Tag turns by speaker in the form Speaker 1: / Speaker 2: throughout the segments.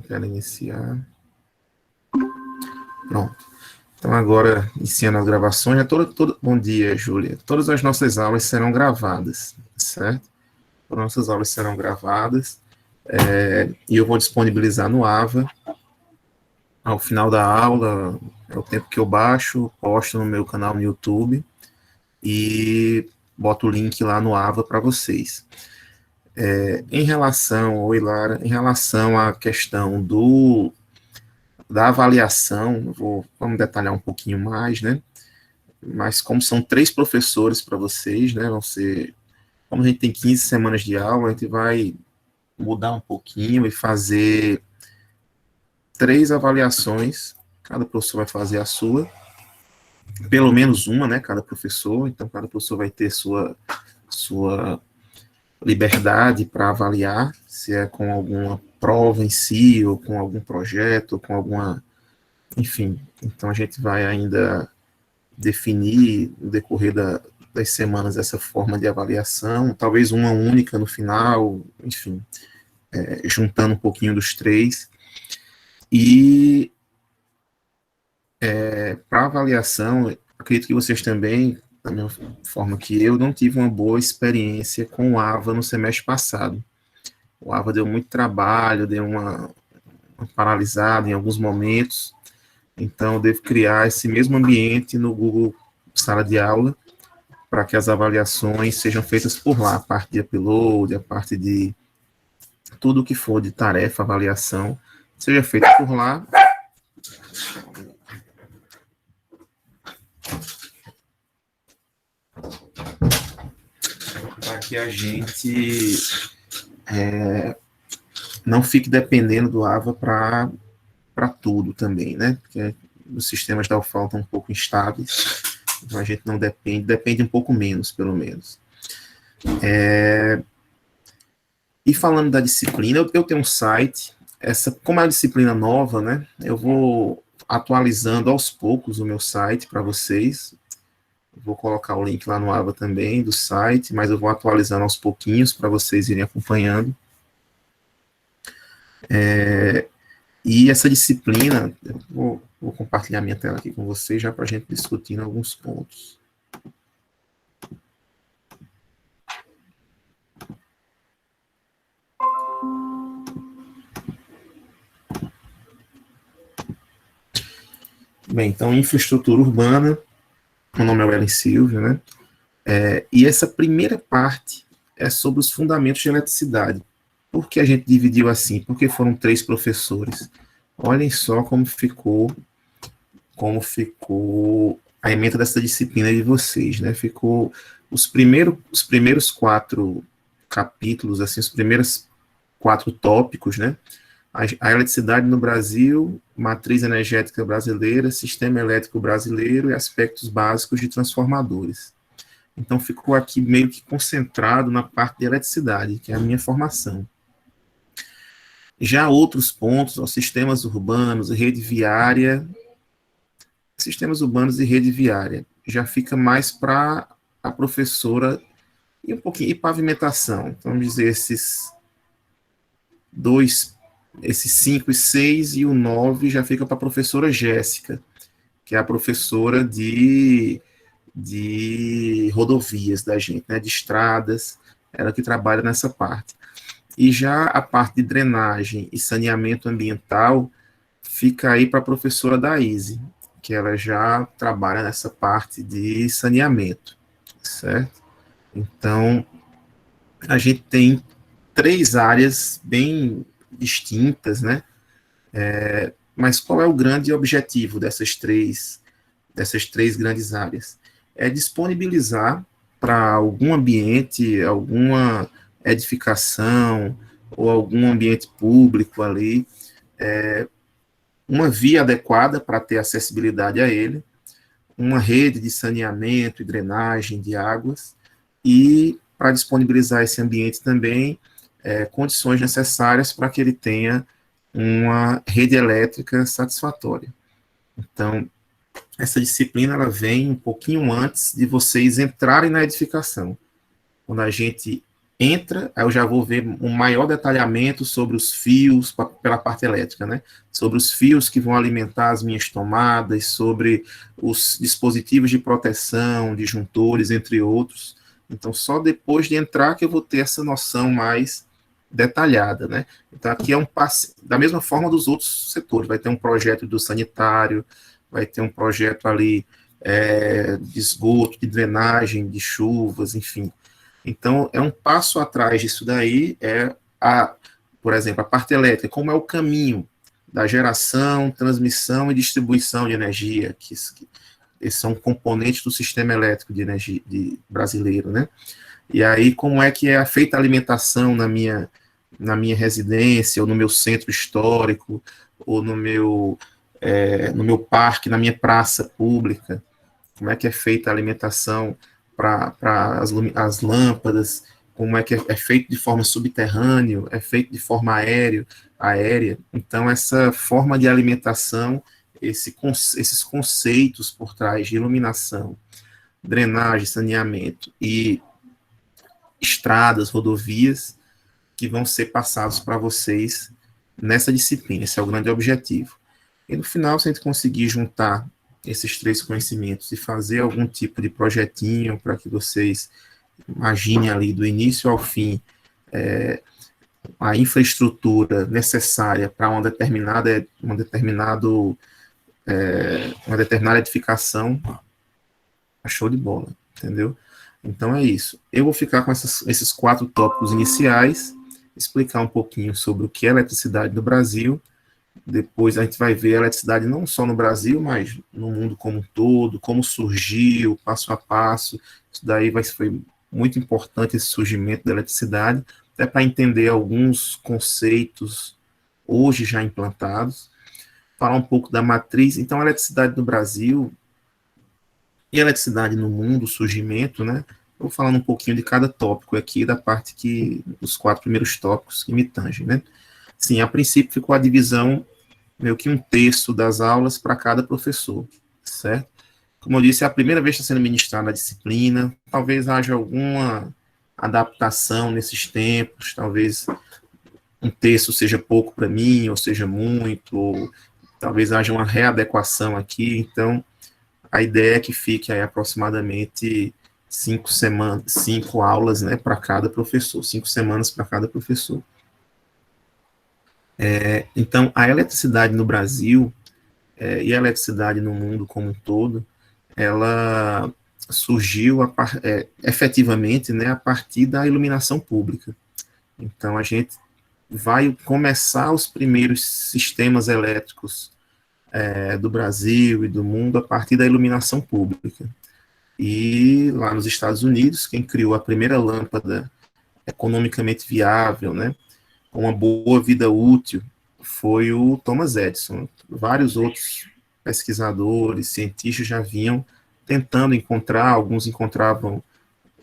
Speaker 1: Quero iniciar. Pronto. Então, agora, iniciando as gravações, bom dia, Júlia. Todas as nossas aulas serão gravadas, certo? Todas as nossas aulas serão gravadas, e eu vou disponibilizar no AVA. Ao final da aula, é o tempo que eu baixo, posto no meu canal no YouTube e boto o link lá no AVA para vocês. Oi, Lara, em relação à questão da avaliação, vamos detalhar um pouquinho mais, né? Mas como são 3 professores para vocês, né? Como a gente tem 15 semanas de aula, a gente vai mudar um pouquinho e fazer 3 avaliações. Cada professor vai fazer a sua, pelo menos uma, né? Cada professor. Então, cada professor vai ter sua liberdade para avaliar, se é com alguma prova em si, ou com algum projeto, ou com alguma... Enfim, então a gente vai ainda definir no decorrer das semanas essa forma de avaliação, talvez uma única no final, enfim, juntando um pouquinho dos 3. E para avaliação, acredito que vocês também, da mesma forma que eu, não tive uma boa experiência com o AVA no semestre passado. O AVA deu muito trabalho, deu uma paralisada em alguns momentos, então eu devo criar esse mesmo ambiente no Google Sala de Aula, para que as avaliações sejam feitas por lá, a parte de upload, a parte de tudo que for de tarefa, avaliação, seja feita por lá. Para que a gente não fique dependendo do AVA para tudo também, né? Porque os sistemas da UFAL estão um pouco instáveis, então a gente não depende um pouco menos, pelo menos. E falando da disciplina, eu tenho um site, como é uma disciplina nova, né? Eu vou atualizando aos poucos o meu site para vocês. Eu vou colocar o link lá no AVA também do site, mas eu vou atualizando aos pouquinhos para vocês irem acompanhando. E essa disciplina, eu vou compartilhar minha tela aqui com vocês já para a gente discutindo alguns pontos. Bem, então, infraestrutura urbana, meu nome é Wellen Silvio, né? E essa primeira parte é sobre os fundamentos de eletricidade. Por que a gente dividiu assim? Porque foram 3 professores. Olhem só como ficou a ementa dessa disciplina de vocês, né? Ficou os primeiros 4 capítulos, assim, os primeiros 4 tópicos, né? A eletricidade no Brasil, matriz energética brasileira, sistema elétrico brasileiro e aspectos básicos de transformadores. Então, ficou aqui meio que concentrado na parte de eletricidade, que é a minha formação. Já outros pontos, ó, sistemas urbanos, rede viária, já fica mais para a professora e um pouquinho, e pavimentação. Então, vamos dizer, esses 5 e 6 e o 9 já fica para a professora Jéssica, que é a professora de rodovias da gente, né, de estradas, ela que trabalha nessa parte. E já a parte de drenagem e saneamento ambiental fica aí para a professora Daíse, que ela já trabalha nessa parte de saneamento, certo? Então, a gente tem 3 áreas bem distintas, né? Mas qual é o grande objetivo dessas três grandes áreas? É disponibilizar para algum ambiente, alguma edificação ou algum ambiente público ali, uma via adequada para ter acessibilidade a ele, uma rede de saneamento e drenagem de águas, e para disponibilizar esse ambiente também, condições necessárias para que ele tenha uma rede elétrica satisfatória. Então, essa disciplina ela vem um pouquinho antes de vocês entrarem na edificação. Quando a gente entra, aí eu já vou ver um maior detalhamento sobre os fios, pela parte elétrica, né? Sobre os fios que vão alimentar as minhas tomadas, sobre os dispositivos de proteção, disjuntores, entre outros. Então, só depois de entrar que eu vou ter essa noção mais detalhada, né? Então, aqui é um passe, da mesma forma dos outros setores, vai ter um projeto do sanitário, vai ter um projeto ali de esgoto, de drenagem, de chuvas, enfim. Então, é um passo atrás disso daí, por exemplo, a parte elétrica, como é o caminho da geração, transmissão e distribuição de energia, que esses são componentes do sistema elétrico de energia brasileiro, né? E aí, como é que é feita a alimentação na minha residência, ou no meu centro histórico, ou no meu parque, na minha praça pública, como é que é feita a alimentação para as lâmpadas, como é que é feito de forma subterrânea, é feito de forma aérea. Então, essa forma de alimentação, esses conceitos por trás de iluminação, drenagem, saneamento e estradas, rodovias, que vão ser passados para vocês nessa disciplina. Esse é o grande objetivo. E no final, se a gente conseguir juntar esses três conhecimentos e fazer algum tipo de projetinho para que vocês imaginem ali do início ao fim a infraestrutura necessária para uma determinada edificação, show de bola, entendeu? Então é isso. Eu vou ficar com esses 4 tópicos iniciais, explicar um pouquinho sobre o que é eletricidade no Brasil. Depois a gente vai ver a eletricidade não só no Brasil, mas no mundo como um todo, como surgiu, passo a passo. Isso daí foi muito importante, esse surgimento da eletricidade, até para entender alguns conceitos hoje já implantados. Falar um pouco da matriz. Então, a eletricidade no Brasil e a eletricidade no mundo, o surgimento, né? Eu vou falando um pouquinho de cada tópico aqui, da parte os 4 primeiros tópicos que me tangem, né? Sim, a princípio ficou a divisão, meio que um terço das aulas para cada professor, certo? Como eu disse, é a primeira vez que está sendo ministrada a disciplina, talvez haja alguma adaptação nesses tempos, talvez um terço seja pouco para mim, ou seja muito, ou talvez haja uma readequação aqui, então a ideia é que fique aí aproximadamente 5 aulas, né, para cada professor, 5 semanas para cada professor. Então, a eletricidade no Brasil e a eletricidade no mundo como um todo, ela surgiu efetivamente, né, a partir da iluminação pública. Então, a gente vai começar os primeiros sistemas elétricos do Brasil e do mundo a partir da iluminação pública. E lá nos Estados Unidos, quem criou a primeira lâmpada economicamente viável, né, com uma boa vida útil, foi o Thomas Edison. Vários outros pesquisadores, cientistas já vinham tentando encontrar, alguns encontravam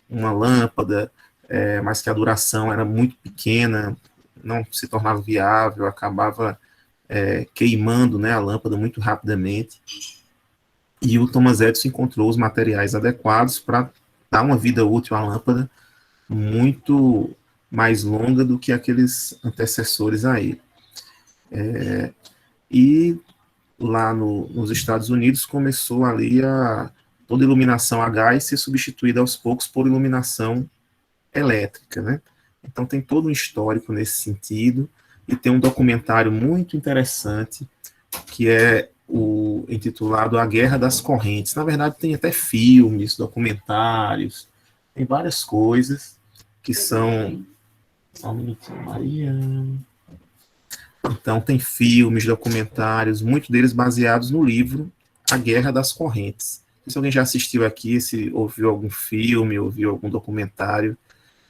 Speaker 1: uma lâmpada, mas que a duração era muito pequena, não se tornava viável, acabava queimando, né, a lâmpada muito rapidamente. E o Thomas Edison encontrou os materiais adequados para dar uma vida útil à lâmpada muito mais longa do que aqueles antecessores a ele. E lá nos Estados Unidos começou ali toda iluminação a gás ser substituída aos poucos por iluminação elétrica, né? Então tem todo um histórico nesse sentido, e tem um documentário muito interessante que é o intitulado A Guerra das Correntes. Na verdade tem até filmes, documentários, tem várias coisas que são... Só um minutinho, Maria... Então, tem filmes, documentários, muitos deles baseados no livro A Guerra das Correntes. Se alguém já assistiu aqui, se ouviu algum filme, ouviu algum documentário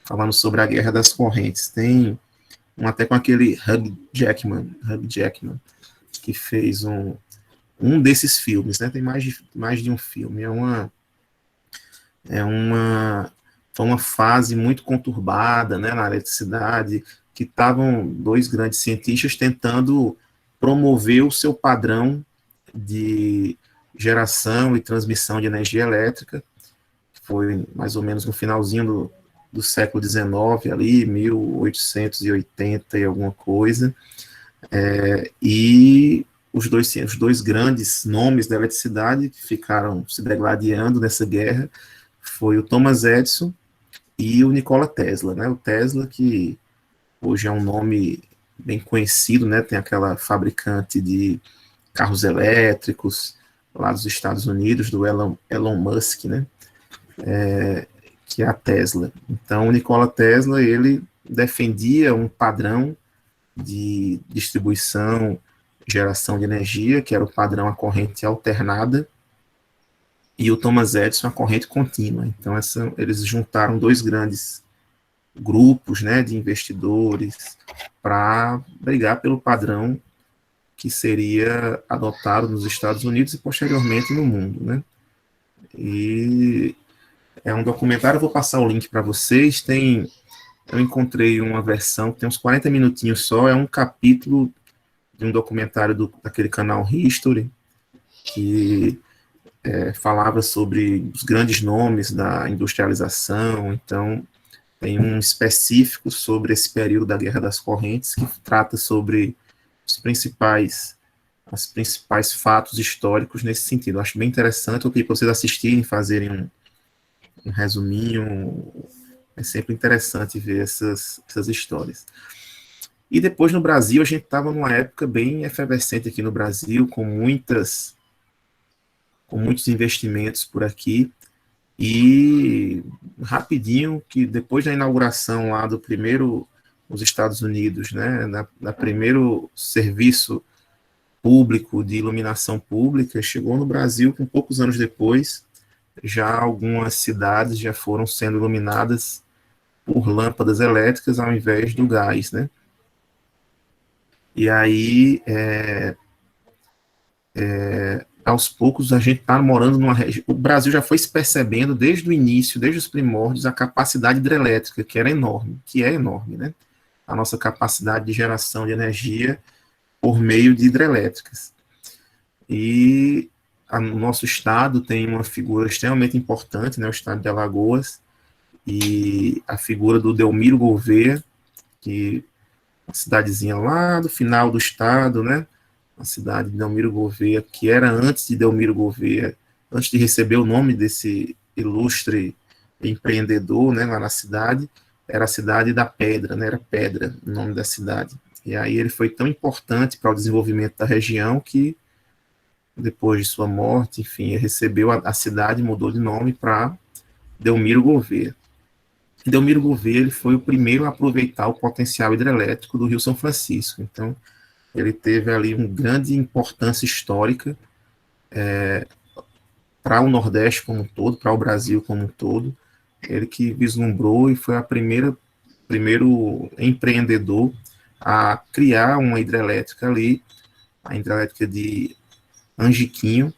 Speaker 1: falando sobre a Guerra das Correntes. Tem até com aquele Hugh Jackman, que fez um desses filmes, né? Tem mais de um filme. Foi uma fase muito conturbada, né, na eletricidade, que estavam 2 grandes cientistas tentando promover o seu padrão de geração e transmissão de energia elétrica, que foi mais ou menos no finalzinho do século XIX, ali, 1880 e alguma coisa, e os dois grandes nomes da eletricidade que ficaram se degladiando nessa guerra foi o Thomas Edison e o Nikola Tesla, né? O Tesla, que hoje é um nome bem conhecido, né? Tem aquela fabricante de carros elétricos lá dos Estados Unidos, do Elon Musk, né? Que é a Tesla. Então, o Nikola Tesla, ele defendia um padrão de distribuição, geração de energia, que era o padrão a corrente alternada, e o Thomas Edison a corrente contínua. Então, eles juntaram dois grandes grupos, né, de investidores para brigar pelo padrão que seria adotado nos Estados Unidos e posteriormente no mundo, né? E é um documentário, eu vou passar o link para vocês. Eu encontrei uma versão que tem uns 40 minutinhos só, é um capítulo de um documentário daquele canal History, que falava sobre os grandes nomes da industrialização. Então, tem um específico sobre esse período da Guerra das Correntes, que trata sobre os principais fatos históricos nesse sentido. Eu acho bem interessante. Eu pedi para vocês assistirem, fazerem um resuminho. É sempre interessante ver essas histórias. E depois no Brasil, a gente estava numa época bem efervescente aqui no Brasil, com muitos investimentos por aqui. E rapidinho, que depois da inauguração lá do primeiro, nos Estados Unidos, né, da primeiro serviço público de iluminação pública, chegou no Brasil com poucos anos depois. Já algumas cidades já foram sendo iluminadas por lâmpadas elétricas ao invés do gás, né? E aí, aos poucos, a gente está morando numa região. O Brasil já foi se percebendo desde o início, desde os primórdios, a capacidade hidrelétrica, que é enorme, né? A nossa capacidade de geração de energia por meio de hidrelétricas. E o nosso estado tem uma figura extremamente importante, né? O estado de Alagoas, e a figura do Delmiro Gouveia, que uma cidadezinha lá do final do estado, né? A cidade de Delmiro Gouveia, que era antes de Delmiro Gouveia, antes de receber o nome desse ilustre empreendedor, né, lá na cidade, era a cidade da Pedra, né? Era Pedra o nome da cidade. E aí ele foi tão importante para o desenvolvimento da região que, depois de sua morte, enfim, recebeu a cidade, mudou de nome para Delmiro Gouveia. E Delmiro Gouveia, ele foi o primeiro a aproveitar o potencial hidrelétrico do Rio São Francisco. Então, ele teve ali uma grande importância histórica para o Nordeste como um todo, para o Brasil como um todo. Ele que vislumbrou e foi primeiro empreendedor a criar uma hidrelétrica ali, a hidrelétrica de Angiquinho,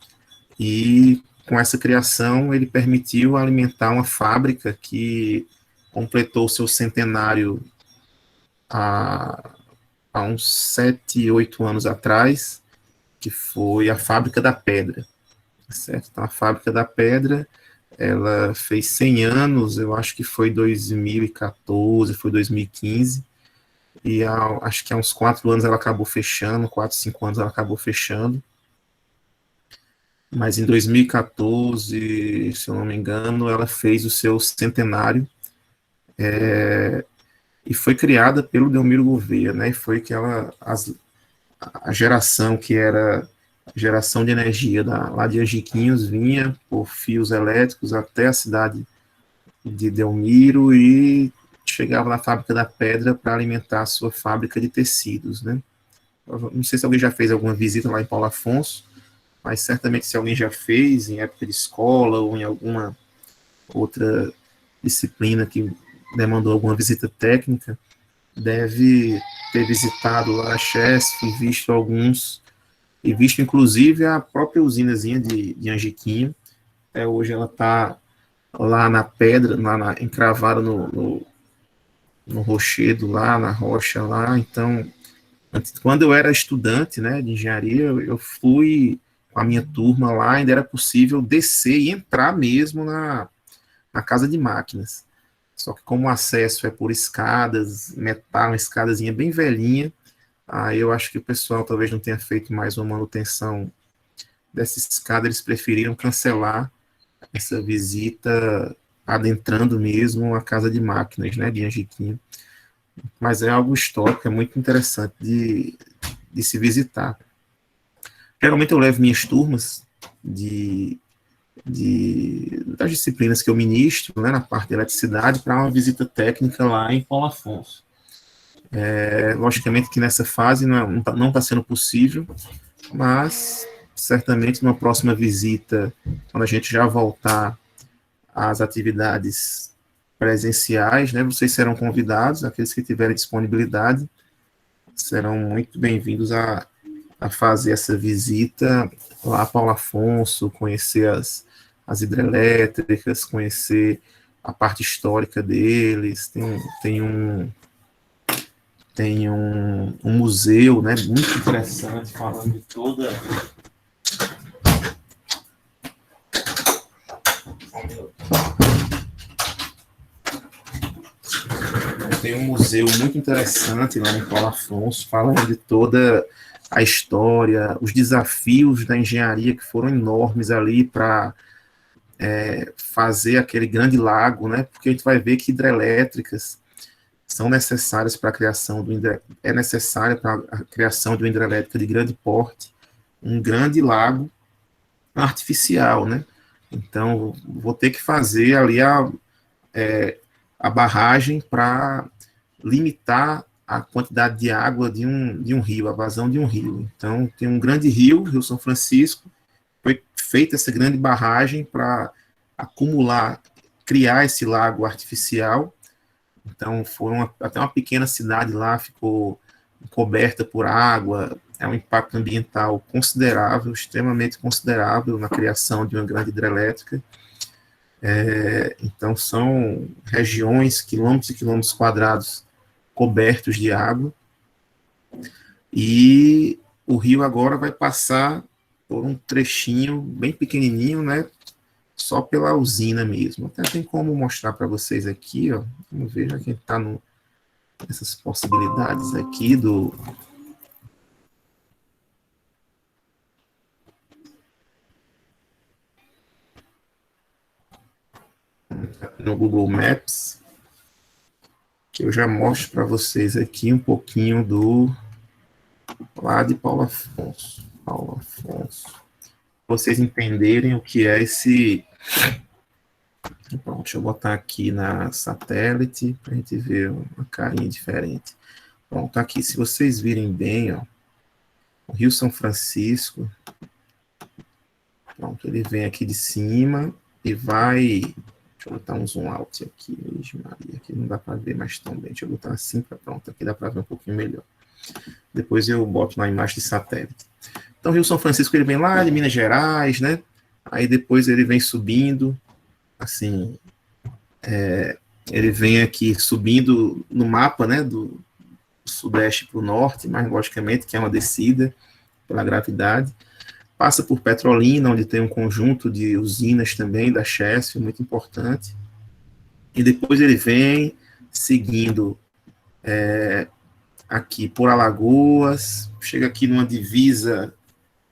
Speaker 1: e com essa criação ele permitiu alimentar uma fábrica que completou seu centenário há uns 7, 8 anos atrás, que foi a Fábrica da Pedra, certo? Então, a Fábrica da Pedra, ela fez 100 anos, eu acho que foi 2014, foi 2015, e acho que há uns 4 anos ela acabou fechando, 4, 5 anos ela acabou fechando, mas em 2014, se eu não me engano, ela fez o seu centenário, e foi criada pelo Delmiro Gouveia, né? E foi que a geração que era a geração de energia lá de Angiquinhos vinha por fios elétricos até a cidade de Delmiro e chegava na Fábrica da Pedra para alimentar a sua fábrica de tecidos, né? Não sei se alguém já fez alguma visita lá em Paulo Afonso, mas certamente se alguém já fez em época de escola ou em alguma outra disciplina que demandou alguma visita técnica, deve ter visitado lá a Chesf, e visto inclusive a própria usinazinha de Angiquinho. Hoje ela está lá na pedra, encravada no rochedo, lá na rocha lá. Então, quando eu era estudante, né, de engenharia, eu fui com a minha turma lá, ainda era possível descer e entrar mesmo na casa de máquinas. Só que como o acesso é por escadas, metal, uma escadazinha bem velhinha, aí eu acho que o pessoal talvez não tenha feito mais uma manutenção dessa escada, eles preferiram cancelar essa visita adentrando mesmo a casa de máquinas, né, de Angiquinho. Mas é algo histórico, é muito interessante de se visitar. Geralmente eu levo minhas turmas das disciplinas que eu ministro, né, na parte de eletricidade, para uma visita técnica lá em Paulo Afonso. Logicamente que nessa fase não está sendo possível, mas certamente numa próxima visita, quando a gente já voltar às atividades presenciais, né, vocês serão convidados, aqueles que tiverem disponibilidade, serão muito bem-vindos a fazer essa visita lá a Paulo Afonso, conhecer as hidrelétricas, conhecer a parte histórica deles, tem um museu, né, muito interessante, falando de toda... Tem um museu muito interessante lá em Paulo Afonso, falando de toda a história, os desafios da engenharia que foram enormes ali para fazer aquele grande lago, né? Porque a gente vai ver que hidrelétricas são necessárias para a criação é necessária para a criação de uma hidrelétrica de grande porte, um grande lago artificial, né? Então, vou ter que fazer ali a barragem para limitar a quantidade de água de um rio, a vazão de um rio. Então, tem um grande rio, Rio São Francisco, foi feita essa grande barragem para acumular, criar esse lago artificial. Então, até uma pequena cidade lá ficou coberta por água, é um impacto ambiental considerável, extremamente considerável na criação de uma grande hidrelétrica. Então, são regiões, quilômetros e quilômetros quadrados cobertos de água, e o rio agora vai passar por um trechinho bem pequenininho, né, só pela usina mesmo. Até tem como mostrar para vocês aqui, ó, vamos ver, já que está nessas possibilidades aqui no Google Maps, que eu já mostro para vocês aqui um pouquinho lá de Paulo Afonso. Vocês entenderem o que é esse... Pronto, deixa eu botar aqui na satélite para a gente ver uma carinha diferente. Pronto, aqui, se vocês virem bem, ó, o Rio São Francisco, pronto, ele vem aqui de cima e vai... Deixa eu botar um zoom out aqui, Maria, aqui não dá para ver mais tão bem. Deixa eu botar assim, pronto, aqui dá para ver um pouquinho melhor. Depois eu boto na imagem de satélite. Então, o Rio São Francisco, ele vem lá de Minas Gerais, né? Aí depois ele vem subindo, assim, ele vem aqui subindo no mapa, né, do sudeste para o norte, mas logicamente que é uma descida pela gravidade. Passa por Petrolina, onde tem um conjunto de usinas também da Chesf, muito importante. E depois ele vem seguindo aqui por Alagoas, chega aqui numa divisa,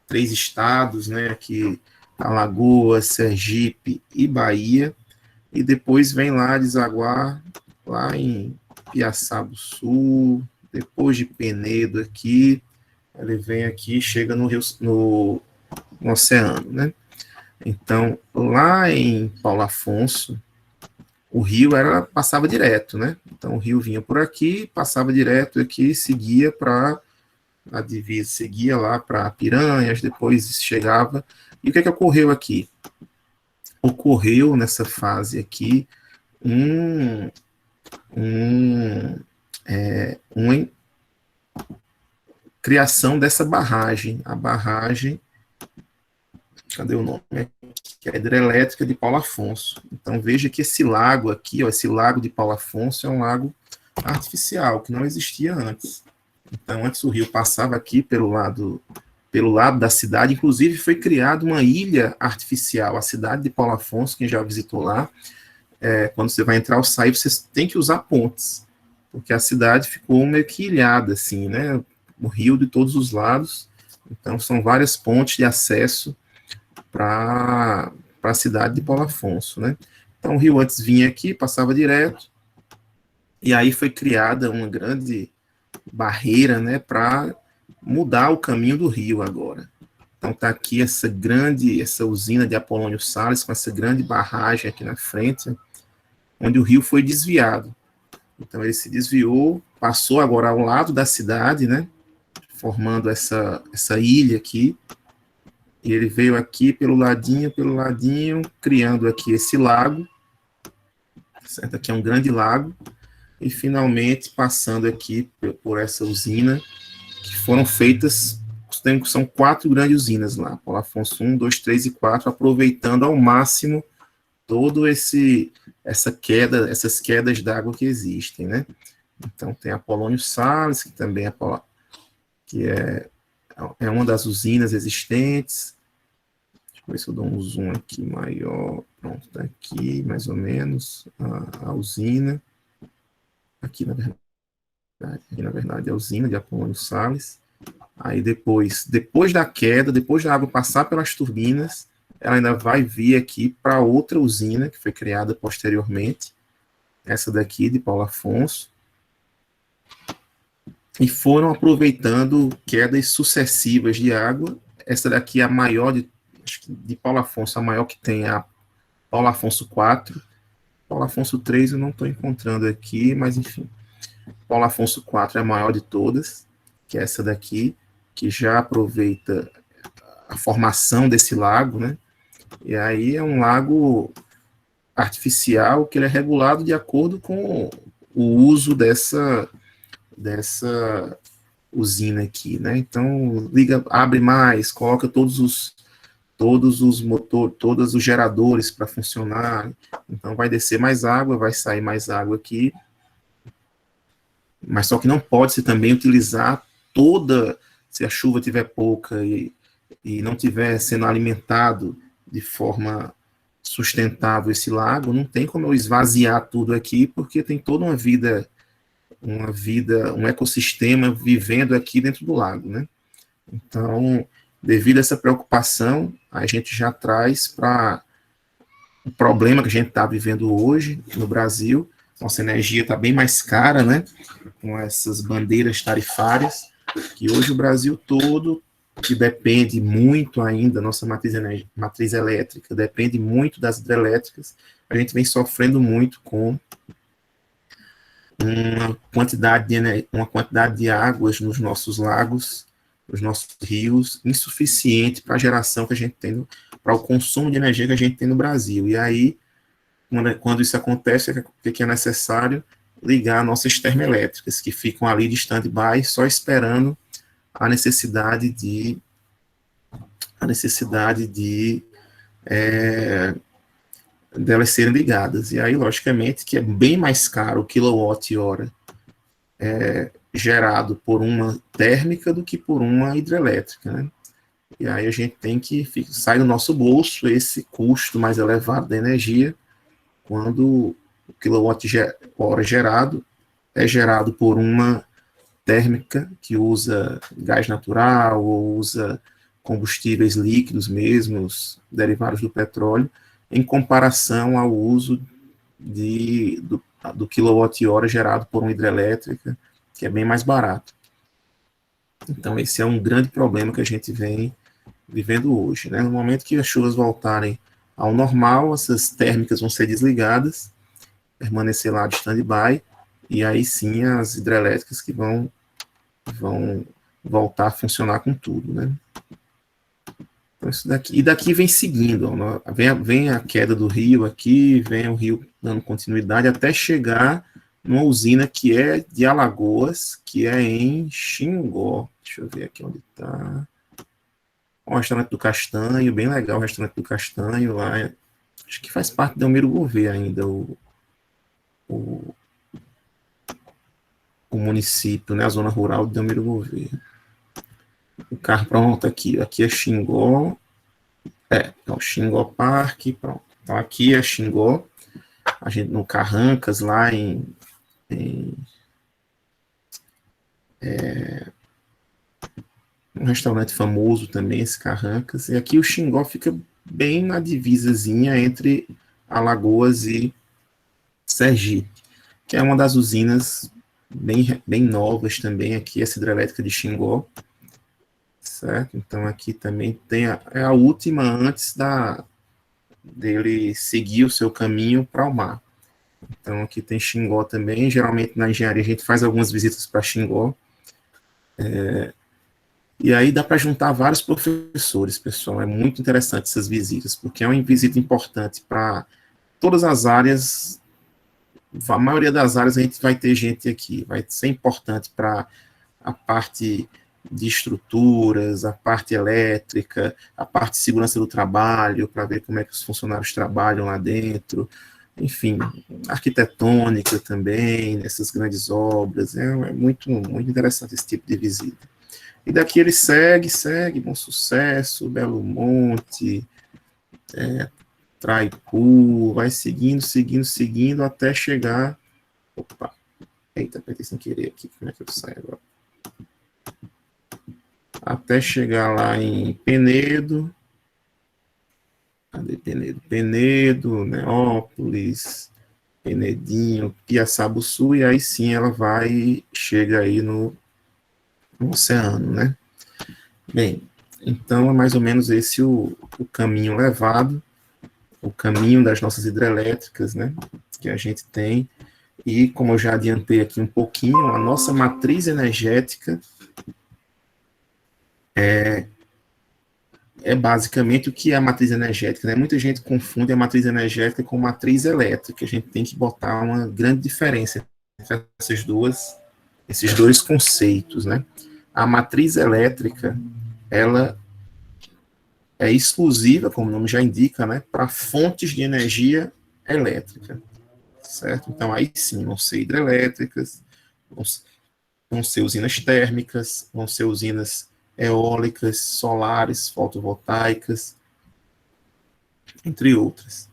Speaker 1: 3 estados, né, aqui Alagoas, Sergipe e Bahia, e depois vem lá desaguar lá em Piaçaba do Sul, depois de Penedo aqui, ele vem aqui, chega no oceano, né? Então, lá em Paulo Afonso, o rio passava direto, né? Então, o rio vinha por aqui, passava direto aqui, seguia para a divisa, seguia lá para Piranhas, depois chegava. E o que ocorreu aqui? Ocorreu nessa fase aqui uma criação dessa barragem, a barragem, cadê o nome? Que é a hidrelétrica de Paulo Afonso. Então veja que esse lago aqui, ó, esse lago de Paulo Afonso é um lago artificial, que não existia antes. Então antes o rio passava aqui pelo lado da cidade, inclusive foi criada uma ilha artificial, a cidade de Paulo Afonso, quem já visitou lá, quando você vai entrar ou sair, você tem que usar pontes, porque a cidade ficou meio que ilhada, assim, né? O rio de todos os lados, então são várias pontes de acesso para a cidade de Paulo Afonso, né? Então o rio antes vinha aqui, passava direto, e aí foi criada uma grande barreira, né, para mudar o caminho do rio agora. Então está aqui essa usina de Apolônio Salles, com essa grande barragem aqui na frente, onde o rio foi desviado. Então ele se desviou, passou agora ao lado da cidade, né, formando essa ilha aqui, e ele veio aqui pelo ladinho, criando aqui esse lago, certo? Aqui é um grande lago, e finalmente passando aqui por essa usina, que foram feitas, são 4 grandes usinas lá, Paulo Afonso 1, 2, 3 e 4, aproveitando ao máximo todo essas quedas d'água que existem, né? Então tem Apolônio Salles, que também é uma das usinas existentes. Deixa eu ver se eu dou um zoom aqui maior. Pronto, está aqui, mais ou menos, a usina. Aqui, na verdade, é a usina de Apolônio Salles. Aí depois da queda, depois da água passar pelas turbinas, ela ainda vai vir aqui para outra usina, que foi criada posteriormente, essa daqui, de Paulo Afonso, e foram aproveitando quedas sucessivas de água. Essa daqui é a maior de Paulo Afonso, a maior que tem é a Paulo Afonso 4. Paulo Afonso 3 eu não estou encontrando aqui, mas enfim. Paulo Afonso 4 é a maior de todas, que é essa daqui, que já aproveita a formação desse lago, né? E aí é um lago artificial que ele é regulado de acordo com o uso dessa usina aqui, né? Então abre mais, coloca todos os geradores para funcionar. Então vai descer mais água, vai sair mais água aqui. Mas só que não pode se também utilizar se a chuva tiver pouca e não tiver sendo alimentado de forma sustentável esse lago, não tem como eu esvaziar tudo aqui, porque tem toda uma vida, um ecossistema vivendo aqui dentro do lago, né? Então, devido a essa preocupação, a gente já traz para o problema que a gente está vivendo hoje no Brasil. Nossa energia está bem mais cara, né? Com essas bandeiras tarifárias, que hoje o Brasil todo, que depende muito ainda, nossa matriz elétrica, depende muito das hidrelétricas, a gente vem sofrendo muito com uma quantidade de águas nos nossos lagos, nos nossos rios, insuficiente para a geração que a gente tem, para o consumo de energia que a gente tem no Brasil. E aí, quando isso acontece, o que é necessário? Ligar nossas termoelétricas, que ficam ali de stand-by, só esperando a necessidade de delas serem ligadas. E aí, logicamente, que é bem mais caro o quilowatt-hora gerado por uma térmica do que por uma hidrelétrica, né? E aí a gente tem que sai do nosso bolso esse custo mais elevado da energia, quando o quilowatt-hora gerado é gerado por uma térmica que usa gás natural ou usa combustíveis líquidos mesmos, derivados do petróleo, em comparação ao uso do quilowatt-hora gerado por uma hidrelétrica, que é bem mais barato. Então, esse é um grande problema que a gente vem vivendo hoje, né? No momento que as chuvas voltarem ao normal, essas térmicas vão ser desligadas, permanecer lá de stand-by, e aí sim as hidrelétricas que vão voltar a funcionar com tudo, né? Então, isso daqui, e daqui vem seguindo, ó, vem a queda do rio aqui, vem o rio dando continuidade até chegar numa usina que é de Alagoas, que é em Xingó. Deixa eu ver aqui onde está. O restaurante do Castanho, bem legal o restaurante do Castanho lá. Acho que faz parte do Almiro Gouveia ainda, o município, né, a zona rural de Almiro Gouveia. O carro, pronto, aqui é Xingó. É o Xingó Parque, pronto. Então aqui é Xingó. a gente no Carrancas, lá em um restaurante famoso também, esse Carrancas. E aqui o Xingó fica bem na divisazinha entre Alagoas e Sergipe, que é uma das usinas bem novas também, aqui, essa hidrelétrica de Xingó, certo? Então aqui também tem é a última antes dele seguir o seu caminho para o mar. Então aqui tem Xingó também, geralmente na engenharia a gente faz algumas visitas para Xingó, e aí dá para juntar vários professores, pessoal, é muito interessante essas visitas, porque é uma visita importante para todas as áreas, a maioria das áreas a gente vai ter gente aqui, vai ser importante para a parte de estruturas, a parte elétrica, a parte de segurança do trabalho, para ver como é que os funcionários trabalham lá dentro, enfim, arquitetônica também, nessas grandes obras, é muito, muito interessante esse tipo de visita. E daqui ele segue, Bom Sucesso, Belo Monte, Traipu, vai seguindo, até chegar. Opa, eita, apertei sem querer aqui, como é que eu saio agora? Até chegar lá em Penedo. Cadê Penedo? Penedo, Neópolis, Penedinho, Piaçabuçu, e aí sim ela chega aí no oceano, né? Bem, então é mais ou menos esse o caminho levado, o caminho das nossas hidrelétricas, né, que a gente tem, e como eu já adiantei aqui um pouquinho, a nossa matriz energética é basicamente o que é a matriz energética, né? Muita gente confunde a matriz energética com matriz elétrica, a gente tem que botar uma grande diferença entre esses dois conceitos, né? A matriz elétrica, ela é exclusiva, como o nome já indica, né, para fontes de energia elétrica, certo? Então, aí sim, vão ser hidrelétricas, vão ser usinas térmicas, vão ser usinas eólicas, solares, fotovoltaicas, entre outras.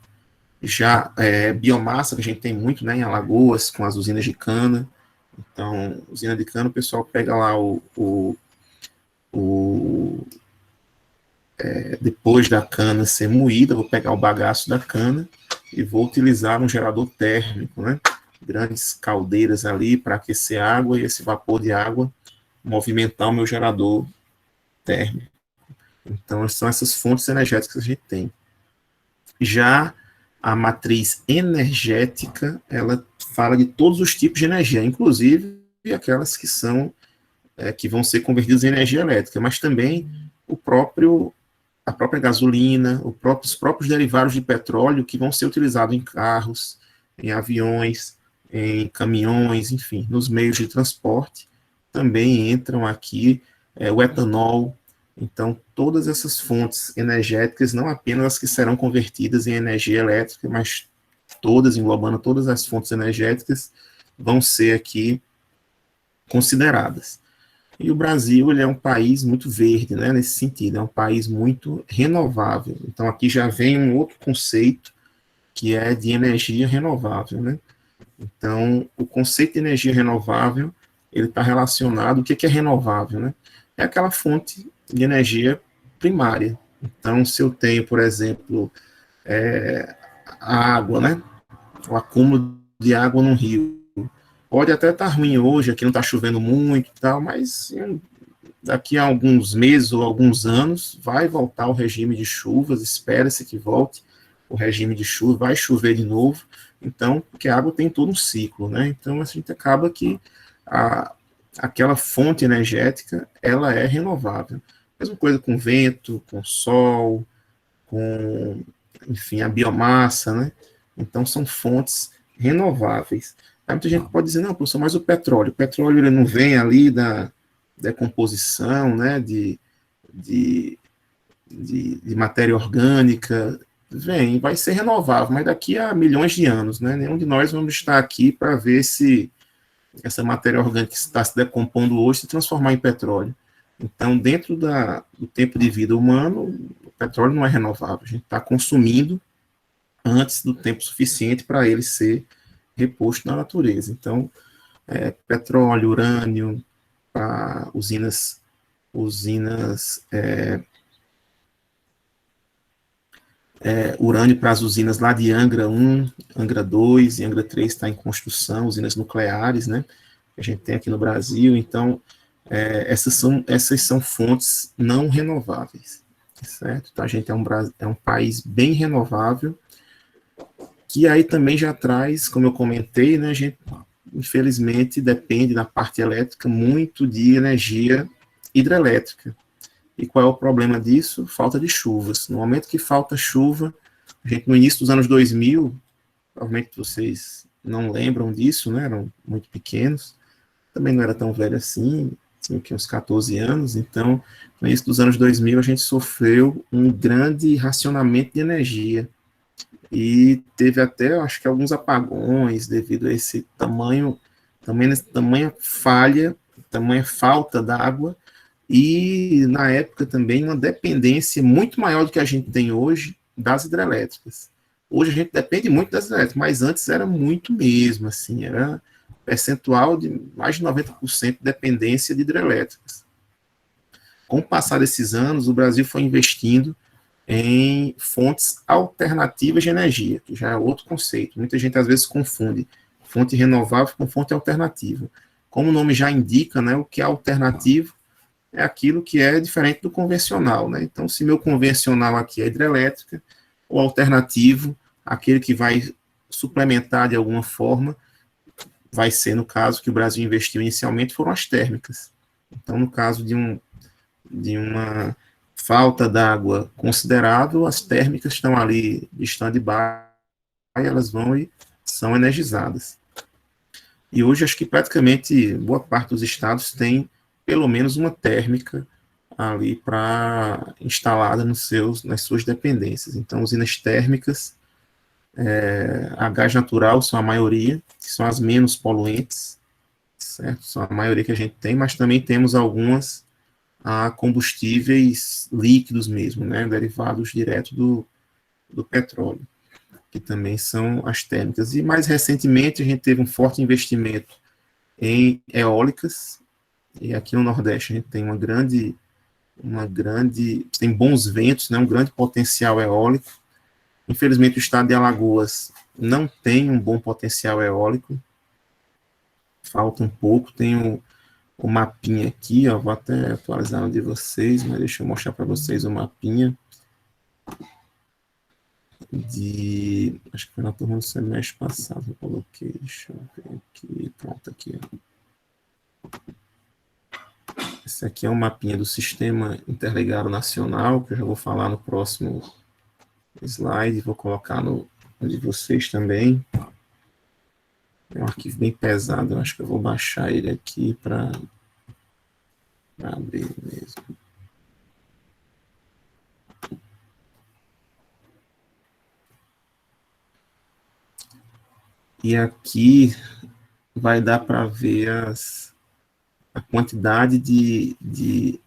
Speaker 1: Já biomassa, que a gente tem muito, né, em Alagoas, com as usinas de cana. Então, usina de cana, o pessoal pega lá depois da cana ser moída, vou pegar o bagaço da cana e vou utilizar um gerador térmico, né? Grandes caldeiras ali para aquecer água e esse vapor de água movimentar o meu gerador térmico. Então, são essas fontes energéticas que a gente tem. Já a matriz energética, ela fala de todos os tipos de energia, inclusive aquelas que vão ser convertidas em energia elétrica, mas também a própria gasolina, os próprios derivados de petróleo que vão ser utilizados em carros, em aviões, em caminhões, enfim, nos meios de transporte, também entram aqui o etanol. Então, todas essas fontes energéticas, não apenas as que serão convertidas em energia elétrica, mas todas, englobando todas as fontes energéticas, vão ser aqui consideradas. E o Brasil, ele é um país muito verde, né, nesse sentido, é um país muito renovável. Então, aqui já vem um outro conceito, que é de energia renovável, né? Então, o conceito de energia renovável, ele está relacionado, o que é renovável, né? É aquela fonte de energia primária. Então, se eu tenho, por exemplo, a água, né? O acúmulo de água no rio. Pode até estar ruim hoje, aqui não está chovendo muito e tal, mas daqui a alguns meses ou alguns anos vai voltar o regime de chuvas, espera-se que volte o regime de chuva, vai chover de novo, então, porque a água tem todo um ciclo, né? Então, a gente acaba que aquela fonte energética, ela é renovável. Mesma coisa com vento, com sol, com, enfim, a biomassa, né? Então, são fontes renováveis. Aí muita gente pode dizer, não, professor, mas o petróleo ele não vem ali da decomposição, né, de matéria orgânica, vai ser renovável, mas daqui a milhões de anos, né, nenhum de nós vamos estar aqui para ver se essa matéria orgânica que está se decompondo hoje se transformar em petróleo. Então, dentro do tempo de vida humano, o petróleo não é renovável, a gente está consumindo antes do tempo suficiente para ele ser reposto na natureza. Então, petróleo, urânio, para usinas urânio para as usinas lá de Angra 1, Angra 2 e Angra 3 está em construção, usinas nucleares, né, que a gente tem aqui no Brasil. Então, essas são fontes não renováveis, certo? Então, a gente é um país bem renovável, que aí também já traz, como eu comentei, né, a gente, infelizmente, depende na parte elétrica muito de energia hidrelétrica. E qual é o problema disso? Falta de chuvas. No momento que falta chuva, a gente, no início dos anos 2000, provavelmente vocês não lembram disso, né? Eram muito pequenos, também não era tão velho assim, tinha uns 14 anos, então, no início dos anos 2000, a gente sofreu um grande racionamento de energia, e teve até, acho que, alguns apagões devido a esse tamanha falha, tamanha falta d'água, e na época também uma dependência muito maior do que a gente tem hoje das hidrelétricas. Hoje a gente depende muito das hidrelétricas, mas antes era muito mesmo, assim, era percentual de mais de 90% de dependência de hidrelétricas. Com o passar desses anos, o Brasil foi investindo em fontes alternativas de energia, que já é outro conceito. Muita gente às vezes confunde fonte renovável com fonte alternativa. Como o nome já indica, né, o que é alternativo é aquilo que é diferente do convencional, né? Então, se meu convencional aqui é hidrelétrica, o alternativo, aquele que vai suplementar de alguma forma, vai ser, no caso que o Brasil investiu inicialmente, foram as térmicas. Então, no caso de uma falta d'água considerável, as térmicas estão ali de stand-by, elas vão e são energizadas. E hoje, acho que praticamente boa parte dos estados tem pelo menos uma térmica ali para instalada nas suas dependências. Então, usinas térmicas, a gás natural são a maioria, que são as menos poluentes, certo? São a maioria que a gente tem, mas também temos algumas a combustíveis líquidos mesmo, né, derivados direto do petróleo, que também são as térmicas. E mais recentemente a gente teve um forte investimento em eólicas, e aqui no Nordeste a gente tem tem bons ventos, né, um grande potencial eólico. Infelizmente o estado de Alagoas não tem um bom potencial eólico, falta um pouco. Tem o mapinha aqui, ó, vou até atualizar um de vocês, mas deixa eu mostrar para vocês o mapinha acho que foi na turma do semestre passado, eu coloquei, deixa eu ver aqui, pronto, aqui, ó. Esse aqui é um mapinha do Sistema Interligado Nacional, que eu já vou falar no próximo slide, vou colocar no de vocês também. É um arquivo bem pesado, eu acho que eu vou baixar ele aqui para abrir mesmo. E aqui vai dar para ver a quantidade de...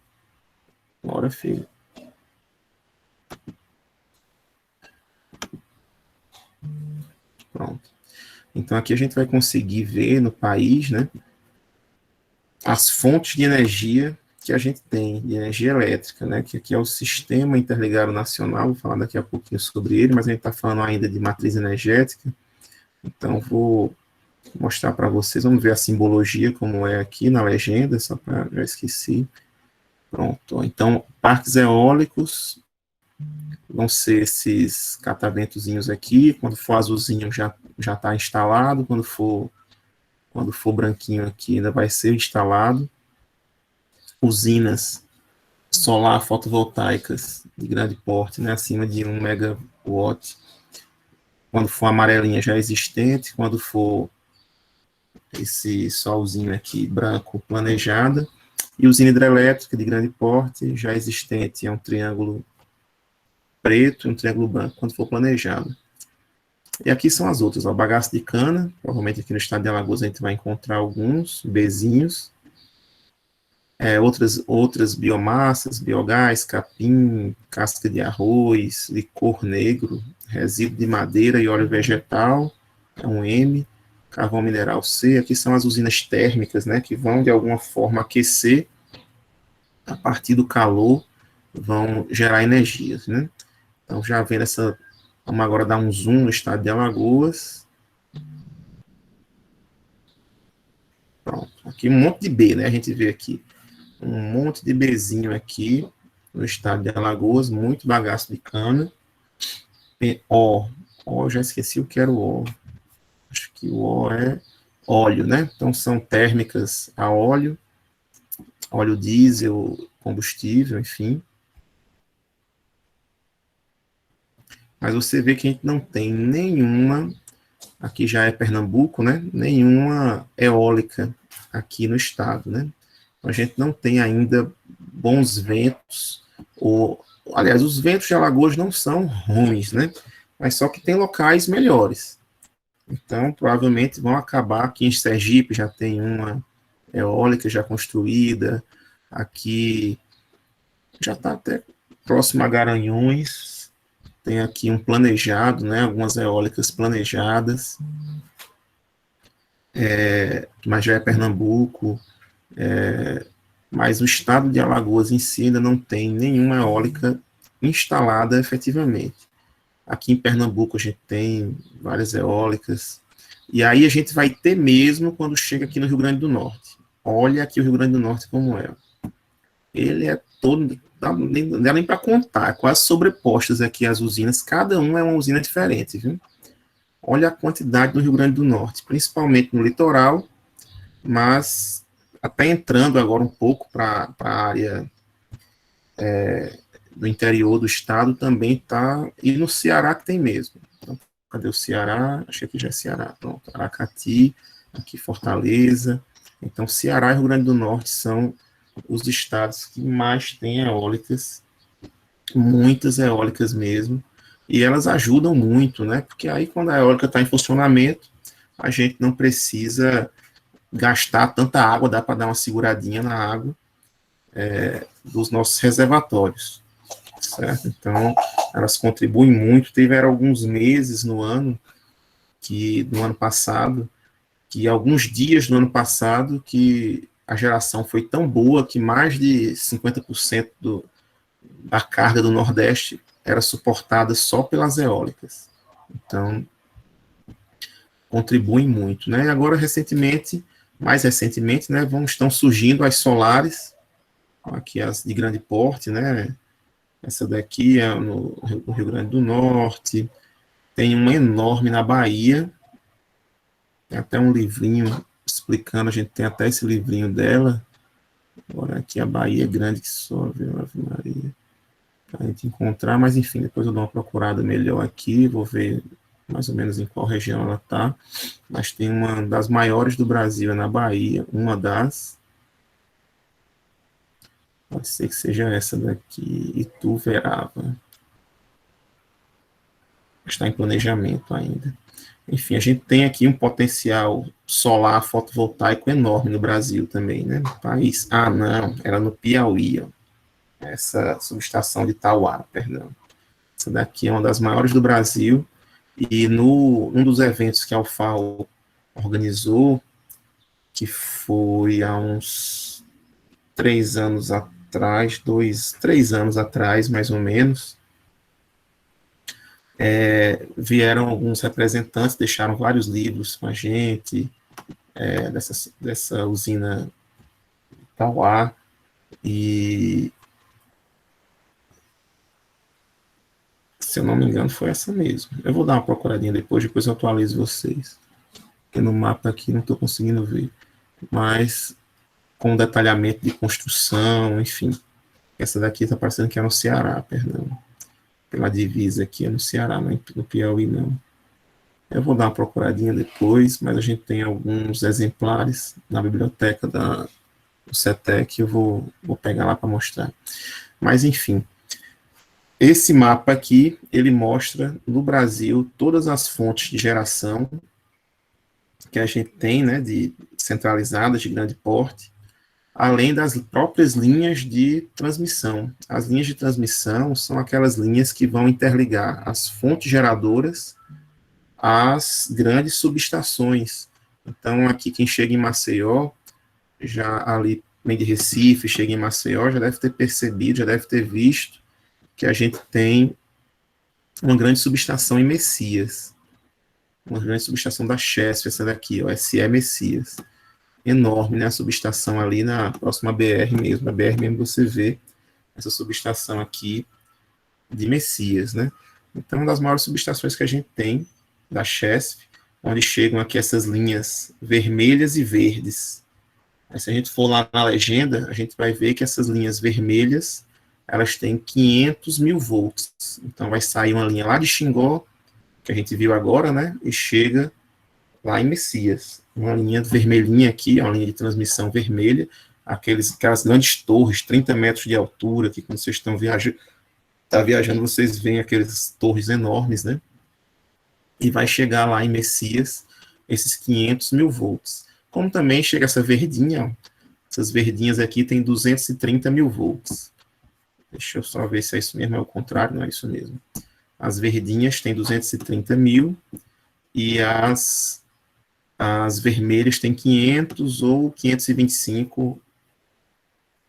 Speaker 1: Bora, filho. Pronto. Então, aqui a gente vai conseguir ver no país, né, as fontes de energia que a gente tem, de energia elétrica, né, que aqui é o Sistema Interligado Nacional, vou falar daqui a pouquinho sobre ele, mas a gente está falando ainda de matriz energética, então vou mostrar para vocês, vamos ver a simbologia como é aqui na legenda, só para, já esqueci. Pronto, então, parques eólicos vão ser esses cataventozinhos aqui, quando for azulzinho já está instalado, quando for branquinho aqui ainda vai ser instalado. Usinas solar fotovoltaicas de grande porte, né, acima de 1 megawatt. Quando for amarelinha já é existente, quando for esse solzinho aqui branco planejada. E usina hidrelétrica de grande porte já existente, é um triângulo preto e um triângulo branco, quando for planejado. E aqui são as outras, ó, bagaço de cana, provavelmente aqui no estado de Alagoas a gente vai encontrar alguns bezinhos, outras biomassas, biogás, capim, casca de arroz, licor negro, resíduo de madeira e óleo vegetal, é um M, carvão mineral C, aqui são as usinas térmicas, né, que vão de alguma forma aquecer, a partir do calor, vão gerar energias, né. Então, já vendo essa, vamos agora dar um zoom no estado de Alagoas. Pronto, aqui um monte de B, né, a gente vê aqui, um monte de Bzinho aqui, no estado de Alagoas, muito bagaço de cana. Eu já esqueci o que era o O. Acho que o O é óleo, né? Então são térmicas a óleo diesel, combustível, enfim. Mas você vê que a gente não tem nenhuma, aqui já é Pernambuco, né? Nenhuma eólica aqui no estado, né? Então, a gente não tem ainda bons ventos, aliás, os ventos de Alagoas não são ruins, né? Mas só que tem locais melhores. Então, provavelmente vão acabar aqui em Sergipe, já tem uma eólica já construída, aqui já está até próximo a Garanhuns, tem aqui um planejado, né, algumas eólicas planejadas, mas já é Pernambuco, mas o estado de Alagoas em si ainda não tem nenhuma eólica instalada efetivamente. Aqui em Pernambuco a gente tem várias eólicas, e aí a gente vai ter mesmo quando chega aqui no Rio Grande do Norte. Olha aqui o Rio Grande do Norte como é. Ele é todo, não dá nem para contar, quase sobrepostas aqui as usinas, cada uma é uma usina diferente, viu? Olha a quantidade no Rio Grande do Norte, principalmente no litoral, mas até entrando agora um pouco para a área do interior do estado também está, e no Ceará que tem mesmo. Então, cadê o Ceará? Achei que já é Ceará. Pronto, Aracati, aqui Fortaleza. Então, Ceará e Rio Grande do Norte são os estados que mais têm eólicas, muitas eólicas mesmo, e elas ajudam muito, né? Porque aí, quando a eólica está em funcionamento, a gente não precisa gastar tanta água, dá para dar uma seguradinha na água dos nossos reservatórios, certo? Então, elas contribuem muito. Tiveram alguns meses no ano passado, que alguns dias no ano passado, que a geração foi tão boa que mais de 50% da carga do Nordeste era suportada só pelas eólicas. Então, contribuem muito, né? E agora, mais recentemente, né, estão surgindo as solares, aqui as de grande porte, né? Essa daqui é no Rio Grande do Norte, tem uma enorme na Bahia, tem até um livrinho explicando, a gente tem até esse livrinho dela. Agora aqui a Bahia é grande que só, viu, Ave Maria, para a gente encontrar, mas enfim, depois eu dou uma procurada melhor aqui, vou ver mais ou menos em qual região ela está, mas tem uma das maiores do Brasil, é na Bahia, pode ser que seja essa daqui, Ituverava, está em planejamento ainda. Enfim, a gente tem aqui um potencial solar fotovoltaico enorme no Brasil também, né? País. Ah, não, era no Piauí, ó. Essa subestação de Tauá, perdão. Essa daqui é uma das maiores do Brasil. E um dos eventos que a UFAO organizou, que foi há uns 3 anos atrás, 3 anos atrás, mais ou menos, vieram alguns representantes, deixaram vários livros com a gente, dessa usina Tauá, e se eu não me engano foi essa mesmo. Eu vou dar uma procuradinha depois eu atualizo vocês, porque no mapa aqui não estou conseguindo ver, mas com detalhamento de construção, enfim. Essa daqui está parecendo que é no Ceará, perdão. Pela divisa aqui é no Ceará, não é no Piauí, não. Eu vou dar uma procuradinha depois, mas a gente tem alguns exemplares na biblioteca do CETEC, eu vou pegar lá para mostrar. Mas, enfim, esse mapa aqui, ele mostra no Brasil todas as fontes de geração que a gente tem, né, centralizadas, de grande porte, além das próprias linhas de transmissão. As linhas de transmissão são aquelas linhas que vão interligar as fontes geradoras às grandes subestações. Então, aqui quem chega em Maceió, já ali vem de Recife, chega em Maceió, já deve ter percebido, já deve ter visto que a gente tem uma grande subestação em Messias, uma grande subestação da Chesf, essa daqui, ó, SE Messias. Enorme, né, a subestação ali na próxima BR mesmo, na BR mesmo você vê essa subestação aqui de Messias, né. Então, uma das maiores subestações que a gente tem, da Chesf, onde chegam aqui essas linhas vermelhas e verdes. Aí, se a gente for lá na legenda, a gente vai ver que essas linhas vermelhas, elas têm 500 mil volts. Então, vai sair uma linha lá de Xingó, que a gente viu agora, né, e chega lá em Messias. Uma linha vermelhinha aqui, uma linha de transmissão vermelha, aquelas grandes torres, 30 metros de altura, que quando vocês estão viajando, vocês veem aquelas torres enormes, né? E vai chegar lá em Messias esses 500 mil volts. Como também chega essa verdinha, ó, essas verdinhas aqui tem 230 mil volts. Deixa eu só ver se é isso mesmo, é o contrário, não é isso mesmo. As verdinhas têm 230 mil e as vermelhas têm 500 ou 525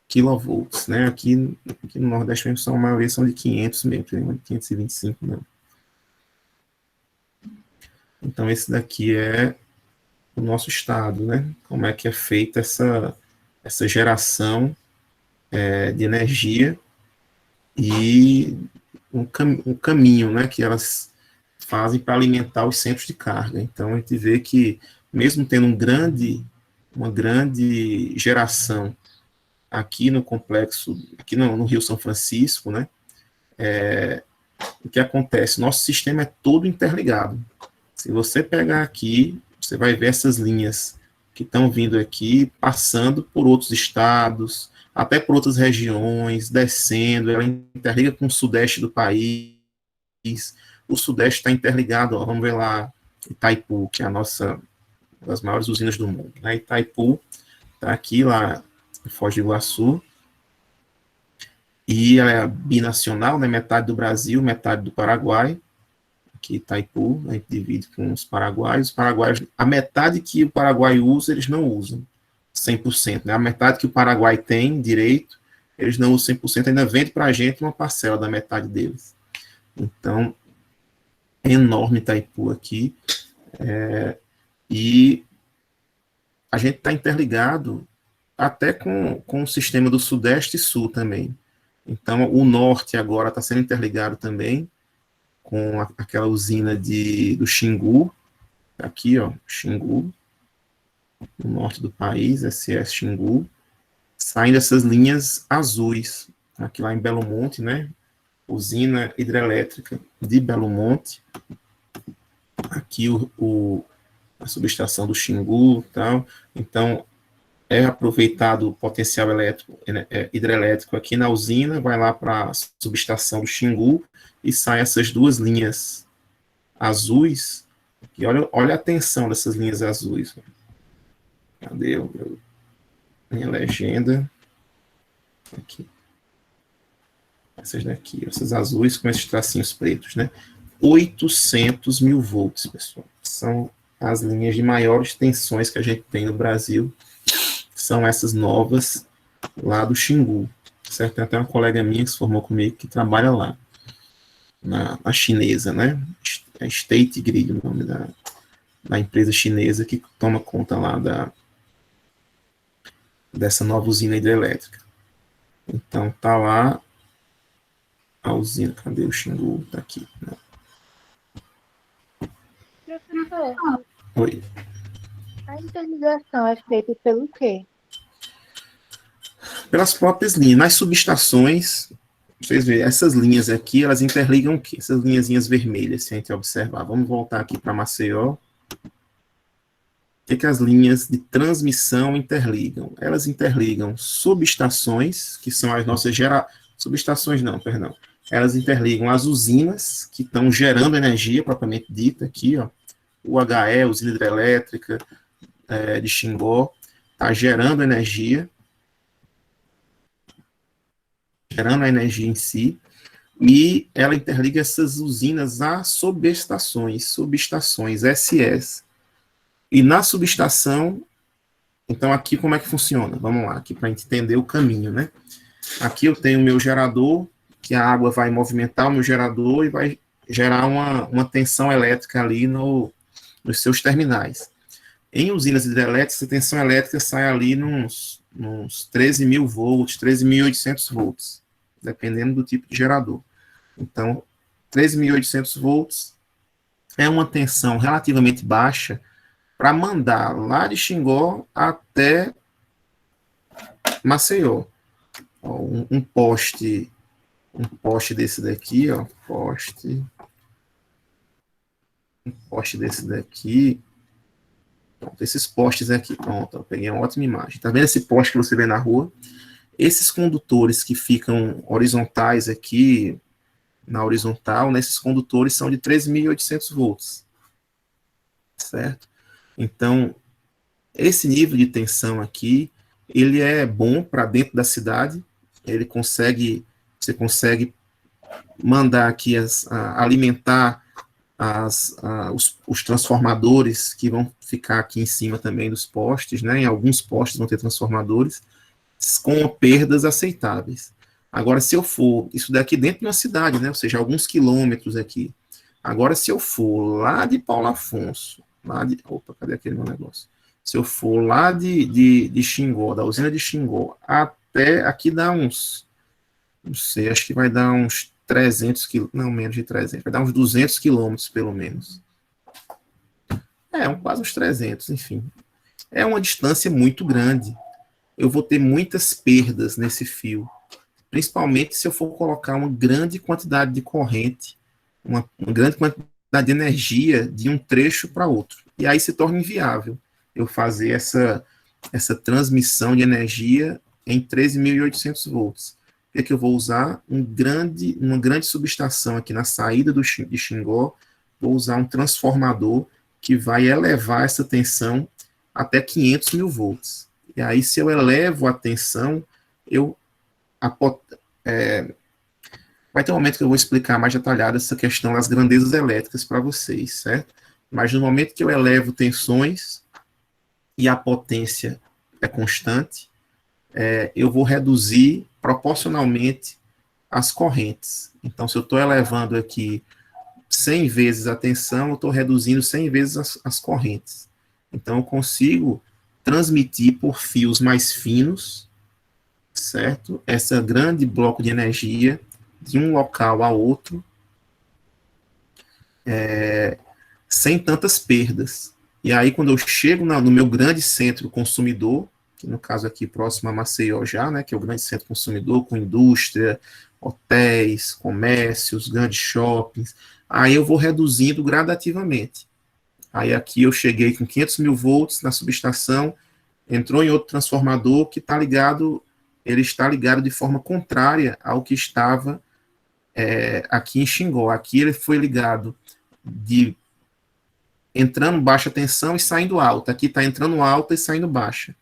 Speaker 1: kilovolts, né? Aqui no Nordeste mesmo são, a maioria são de 500 mesmo, 525 não. Então esse daqui é o nosso estado, né? Como é que é feita essa geração de energia e um caminho, né, que elas fazem para alimentar os centros de carga. Então, a gente vê que, mesmo tendo uma grande geração aqui no complexo, aqui no Rio São Francisco, né, o que acontece? Nosso sistema é todo interligado. Se você pegar aqui, você vai ver essas linhas que estão vindo aqui, passando por outros estados, até por outras regiões, descendo, ela interliga com o sudeste do país, o sudeste está interligado, ó, vamos ver lá, Itaipu, que é uma das maiores usinas do mundo, né? Itaipu está aqui, lá em Foz do Iguaçu, e ela é binacional, né? Metade do Brasil, metade do Paraguai, aqui Itaipu, a gente divide com os paraguaios, a metade que o Paraguai usa, eles não usam 100%, né? A metade que o Paraguai tem direito, eles não usam 100%, ainda vende para a gente uma parcela da metade deles. Então, é enorme Itaipu aqui, e a gente está interligado até com o sistema do Sudeste e Sul também. Então, o Norte agora está sendo interligado também com aquela usina do Xingu, aqui, ó, Xingu, no norte do país, SS Xingu, saindo essas linhas azuis, aqui lá em Belo Monte, né, usina hidrelétrica de Belo Monte, aqui a subestação do Xingu, tal. Então, é aproveitado o potencial hidrelétrico aqui na usina, vai lá para a subestação do Xingu e sai essas duas linhas azuis. E olha a tensão dessas linhas azuis. Cadê minha legenda? Aqui. Essas daqui, essas azuis com esses tracinhos pretos, né? 800 mil volts, pessoal. São as linhas de maiores tensões que a gente tem no Brasil. São essas novas lá do Xingu. Certo? Tem até uma colega minha que se formou comigo que trabalha lá, na chinesa, né? É State Grid, o nome da empresa chinesa que toma conta lá dessa nova usina hidrelétrica. Então, tá lá a usina. Cadê o Xingu? Tá aqui. Né?
Speaker 2: Professor,
Speaker 1: Oi.
Speaker 2: a interligação é feita pelo quê?
Speaker 1: Pelas próprias linhas. Nas subestações, vocês veem, essas linhas aqui, elas interligam o quê? Essas linhazinhas vermelhas, se a gente observar. Vamos voltar aqui para Maceió. O que as linhas de transmissão interligam? Elas interligam subestações, que são as nossas subestações não, perdão. Elas interligam as usinas, que estão gerando energia, propriamente dita, aqui, ó. UHE, usina hidrelétrica de Xingó, está gerando energia, gerando a energia em si, e ela interliga essas usinas a subestações, SS. E na subestação, então aqui como é que funciona? Vamos lá, aqui para a gente entender o caminho, né? Aqui eu tenho o meu gerador, que a água vai movimentar o meu gerador e vai gerar uma tensão elétrica ali nos seus terminais. Em usinas hidrelétricas, a tensão elétrica sai ali nos 13.000 volts, 13.800 volts, dependendo do tipo de gerador. Então, 13.800 volts é uma tensão relativamente baixa para mandar lá de Xingó até Maceió. Ó, um poste desse daqui, ó, um poste desse daqui, pronto, esses postes aqui, pronto, eu peguei uma ótima imagem. Tá vendo esse poste que você vê na rua? Esses condutores que ficam horizontais aqui, na horizontal, nesses condutores são de 13.800 volts, certo? Então, esse nível de tensão aqui, ele é bom para dentro da cidade, você consegue mandar aqui, alimentar os transformadores que vão ficar aqui em cima também dos postes, né? Em alguns postes vão ter transformadores, com perdas aceitáveis. Agora, se eu for, isso daqui dentro de uma cidade, né? Ou seja, alguns quilômetros aqui. Agora, se eu for lá de Paulo Afonso, opa, cadê aquele meu negócio? Se eu for lá de Xingó, da usina de Xingó, até aqui dá uns, não sei, acho que vai dar uns 300 quilômetros, não, menos de 300, vai dar uns 200 quilômetros, pelo menos. Quase uns 300, enfim. É uma distância muito grande. Eu vou ter muitas perdas nesse fio, principalmente se eu for colocar uma grande quantidade de corrente, uma grande quantidade de energia de um trecho para outro. E aí se torna inviável eu fazer essa transmissão de energia em 13.800 volts. O que eu vou usar? Uma grande subestação aqui na saída de Xingó, vou usar um transformador que vai elevar essa tensão até 500.000 volts. E aí, se eu elevo a tensão, vai ter um momento que eu vou explicar mais detalhado essa questão das grandezas elétricas para vocês, certo? Mas no momento que eu elevo tensões e a potência é constante, eu vou reduzir proporcionalmente as correntes. Então, se eu estou elevando aqui 100 vezes a tensão, eu estou reduzindo 100 vezes as correntes. Então, eu consigo transmitir por fios mais finos, certo? Essa grande bloco de energia de um local a outro, sem tantas perdas. E aí, quando eu chego no meu grande centro consumidor, que no caso aqui próximo a Maceió já, né, que é o grande centro consumidor, com indústria, hotéis, comércios, grandes shoppings, aí eu vou reduzindo gradativamente. Aí aqui eu cheguei com 500.000 volts na subestação, entrou em outro transformador que está ligado, ele está ligado de forma contrária ao que estava aqui em Xingó. Aqui ele foi ligado entrando baixa tensão e saindo alta. Aqui está entrando alta e saindo baixa.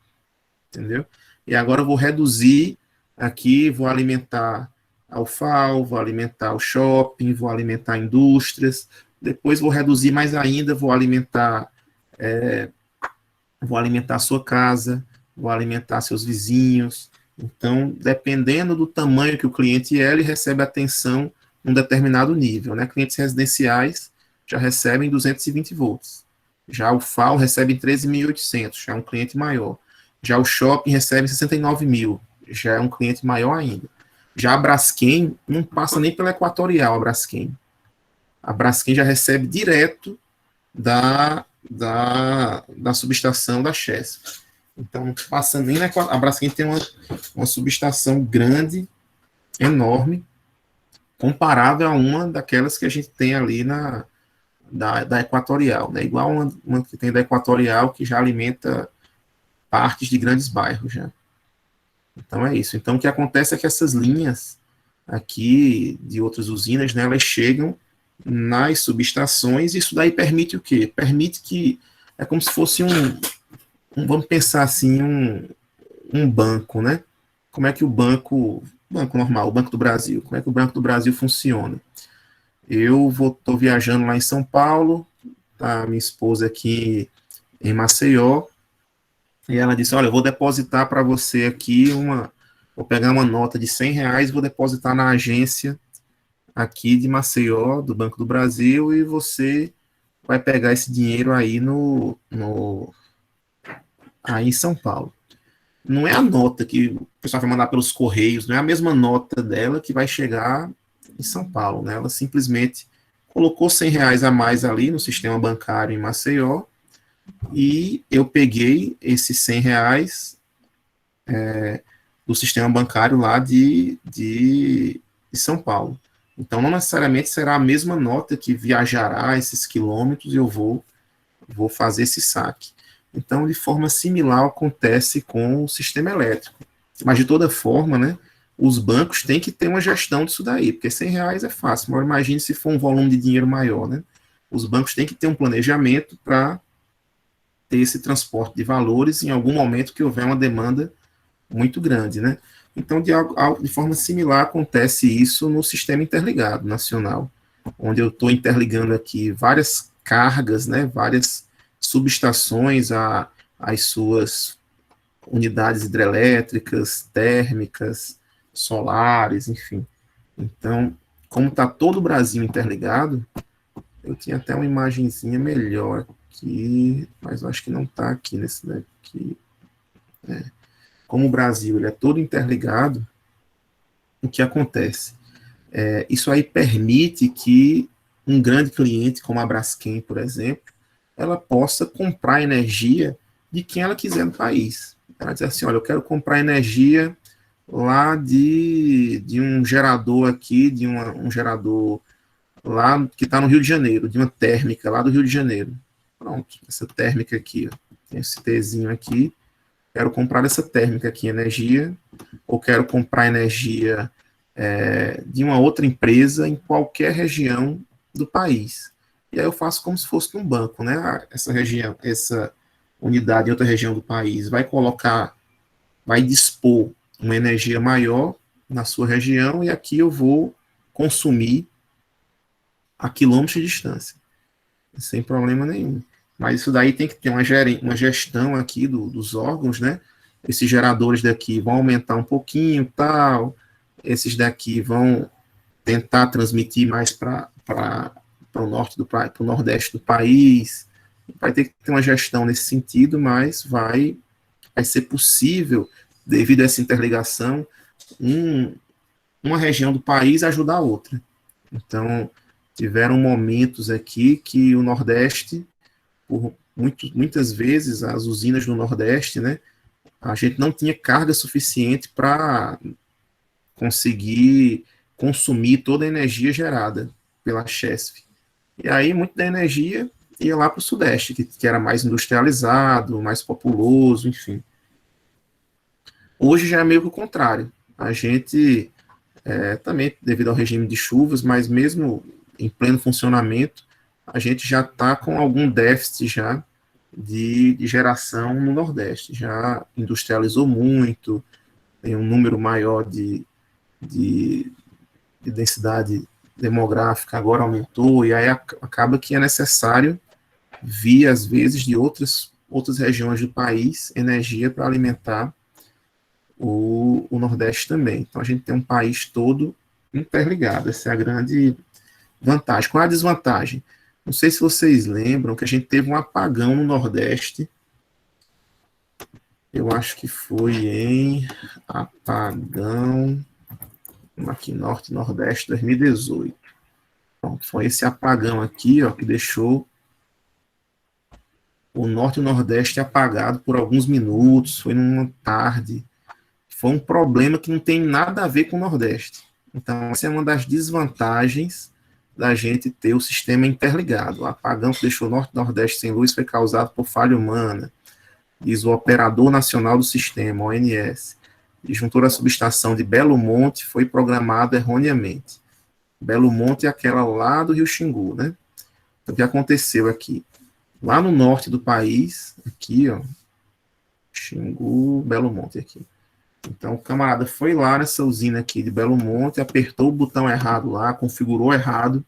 Speaker 1: Entendeu? E agora eu vou reduzir aqui, vou alimentar a UFAL, vou alimentar o shopping, vou alimentar indústrias, depois vou reduzir mais ainda, vou alimentar a sua casa, vou alimentar seus vizinhos. Então, dependendo do tamanho que o cliente ele recebe atenção num determinado nível, né? Clientes residenciais já recebem 220 volts. Já o FAO recebe 13.800, já é um cliente maior. Já o shopping recebe 69.000, já é um cliente maior ainda. Já a Braskem não passa nem pela Equatorial, a Braskem. A Braskem já recebe direto da subestação da Chesf. Então, não passa nem na Equatorial. A Braskem tem uma subestação grande, enorme, comparável a uma daquelas que a gente tem ali da Equatorial, né? Igual uma que tem da Equatorial, que já alimenta partes de grandes bairros já. Então é isso. Então o que acontece é que essas linhas aqui de outras usinas, né, elas chegam nas subestações, e isso daí permite o quê? Permite que é como se fosse vamos pensar assim, um banco, né? Como é que o banco banco normal, o Banco do Brasil. Como é que o Banco do Brasil funciona? Eu estou viajando lá em São Paulo, tá, minha esposa aqui em Maceió, e ela disse, olha, eu vou depositar para você aqui vou pegar uma nota de R$ 100 e vou depositar na agência aqui de Maceió, do Banco do Brasil, e você vai pegar esse dinheiro aí aí em São Paulo. Não é a nota que o pessoal vai mandar pelos correios, não é a mesma nota dela que vai chegar em São Paulo, né? Ela simplesmente colocou R$ 100 a mais ali no sistema bancário em Maceió e eu peguei esses R$ 100 do sistema bancário lá de São Paulo. Então, não necessariamente será a mesma nota que viajará esses quilômetros e eu vou fazer esse saque. Então, de forma similar, acontece com o sistema elétrico. Mas, de toda forma, né, os bancos têm que ter uma gestão disso daí, porque R$ 100 é fácil, mas imagine se for um volume de dinheiro maior. Né? Os bancos têm que ter um planejamento para ter esse transporte de valores em algum momento que houver uma demanda muito grande. Né? Então, de forma similar, acontece isso no sistema interligado nacional, onde eu estou interligando aqui várias cargas, né, várias subestações às suas unidades hidrelétricas, térmicas, solares, enfim. Então, como está todo o Brasil interligado, eu tinha até uma imagenzinha melhor aqui, mas eu acho que não está aqui nesse daqui. Como o Brasil ele é todo interligado, o que acontece? Isso aí permite que um grande cliente, como a Braskem, por exemplo, ela possa comprar energia de quem ela quiser no país. Ela diz assim, olha, eu quero comprar energia lá de um gerador aqui, um gerador lá que está no Rio de Janeiro, de uma térmica lá do Rio de Janeiro. Pronto, essa térmica aqui, ó, tem esse Tzinho aqui, quero comprar essa térmica aqui, energia, ou quero comprar energia de uma outra empresa em qualquer região do país. E aí eu faço como se fosse um banco, né? Essa região, essa unidade em outra região do país vai dispor uma energia maior na sua região e aqui eu vou consumir a quilômetros de distância, sem problema nenhum. Mas isso daí tem que ter uma gestão aqui dos órgãos, né? Esses geradores daqui vão aumentar um pouquinho, tal. Esses daqui vão tentar transmitir mais para o norte para o nordeste do país. Vai ter que ter uma gestão nesse sentido, mas vai ser possível, devido a essa interligação, uma região do país ajudar a outra. Então, tiveram momentos aqui que o Nordeste, por muitas vezes, as usinas do Nordeste, né, a gente não tinha carga suficiente para conseguir consumir toda a energia gerada pela Chesf. E aí, muito da energia ia lá para o Sudeste, que era mais industrializado, mais populoso, enfim. Hoje já é meio que o contrário. A gente, também devido ao regime de chuvas, mas mesmo em pleno funcionamento, a gente já está com algum déficit já de geração no Nordeste. Já industrializou muito, tem um número maior de densidade demográfica, agora aumentou, e aí acaba que é necessário vir, às vezes, de outras regiões do país, energia para alimentar o Nordeste também. Então, a gente tem um país todo interligado. Essa é a grande vantagem. Qual é a desvantagem? Não sei se vocês lembram que a gente teve um apagão no Nordeste. Eu acho que foi em apagão aqui Norte Nordeste 2018. Pronto, foi esse apagão aqui, ó, que deixou o Norte e o Nordeste apagado por alguns minutos. Foi numa tarde. Foi um problema que não tem nada a ver com o Nordeste. Então, essa é uma das desvantagens da gente ter o sistema interligado. O apagão que deixou o Norte e o Nordeste sem luz foi causado por falha humana, diz o Operador Nacional do Sistema, ONS. Disjuntor da subestação de Belo Monte foi programado erroneamente. Belo Monte é aquela lá do Rio Xingu, né? Então, o que aconteceu aqui? Lá no norte do país, aqui, ó, Xingu, Belo Monte aqui. Então, o camarada foi lá nessa usina aqui de Belo Monte, apertou o botão errado lá, configurou errado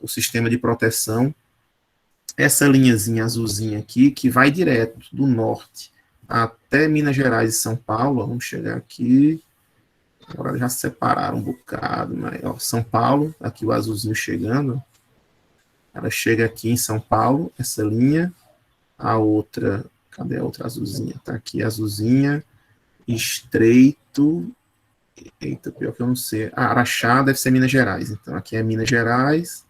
Speaker 1: o sistema de proteção. Essa linhazinha azulzinha aqui, que vai direto do norte até Minas Gerais e São Paulo, vamos chegar aqui, agora já separaram um bocado, mas, ó, São Paulo, aqui o azulzinho chegando, ela chega aqui em São Paulo, essa linha, a outra, cadê a outra azulzinha? Tá aqui a azulzinha, Estreito, eita, pior que eu não sei, Araxá deve ser Minas Gerais, então aqui é Minas Gerais,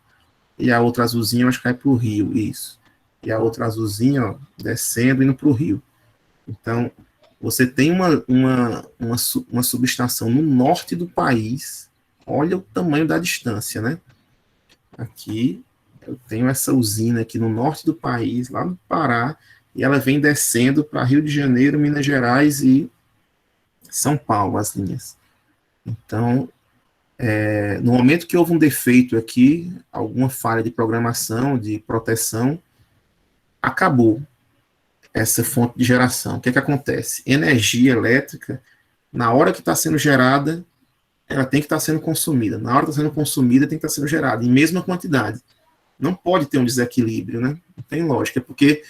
Speaker 1: e a outra azulzinha eu acho que vai para o Rio, isso. E a outra azulzinha, ó, descendo, indo para o Rio. Então, você tem uma subestação no norte do país, olha o tamanho da distância, né? Aqui, eu tenho essa usina aqui no norte do país, lá no Pará, e ela vem descendo para Rio de Janeiro, Minas Gerais e São Paulo, as linhas. Então, no momento que houve um defeito aqui, alguma falha de programação, de proteção, acabou essa fonte de geração. O que é que acontece? Energia elétrica, na hora que está sendo gerada, ela tem que estar sendo consumida. Na hora que está sendo consumida, tem que estar sendo gerada, em mesma quantidade. Não pode ter um desequilíbrio, né? Não tem lógica, porque,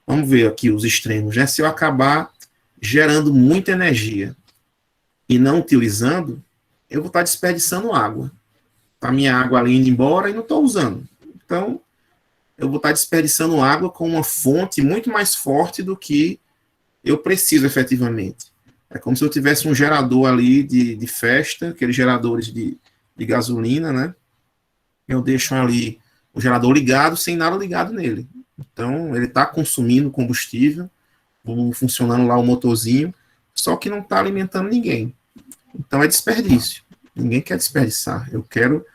Speaker 1: vamos ver aqui os extremos, né? Se eu acabar gerando muita energia e não utilizando, eu vou estar desperdiçando água. A minha água ali indo embora e não estou usando. Então, eu vou estar desperdiçando água com uma fonte muito mais forte do que eu preciso efetivamente. É como se eu tivesse um gerador ali de festa, aqueles geradores de gasolina, né? Eu deixo ali o gerador ligado sem nada ligado nele. Então, ele está consumindo combustível, funcionando lá o motorzinho, só que não está alimentando ninguém. Então, é desperdício. Ninguém quer desperdiçar. Eu quero...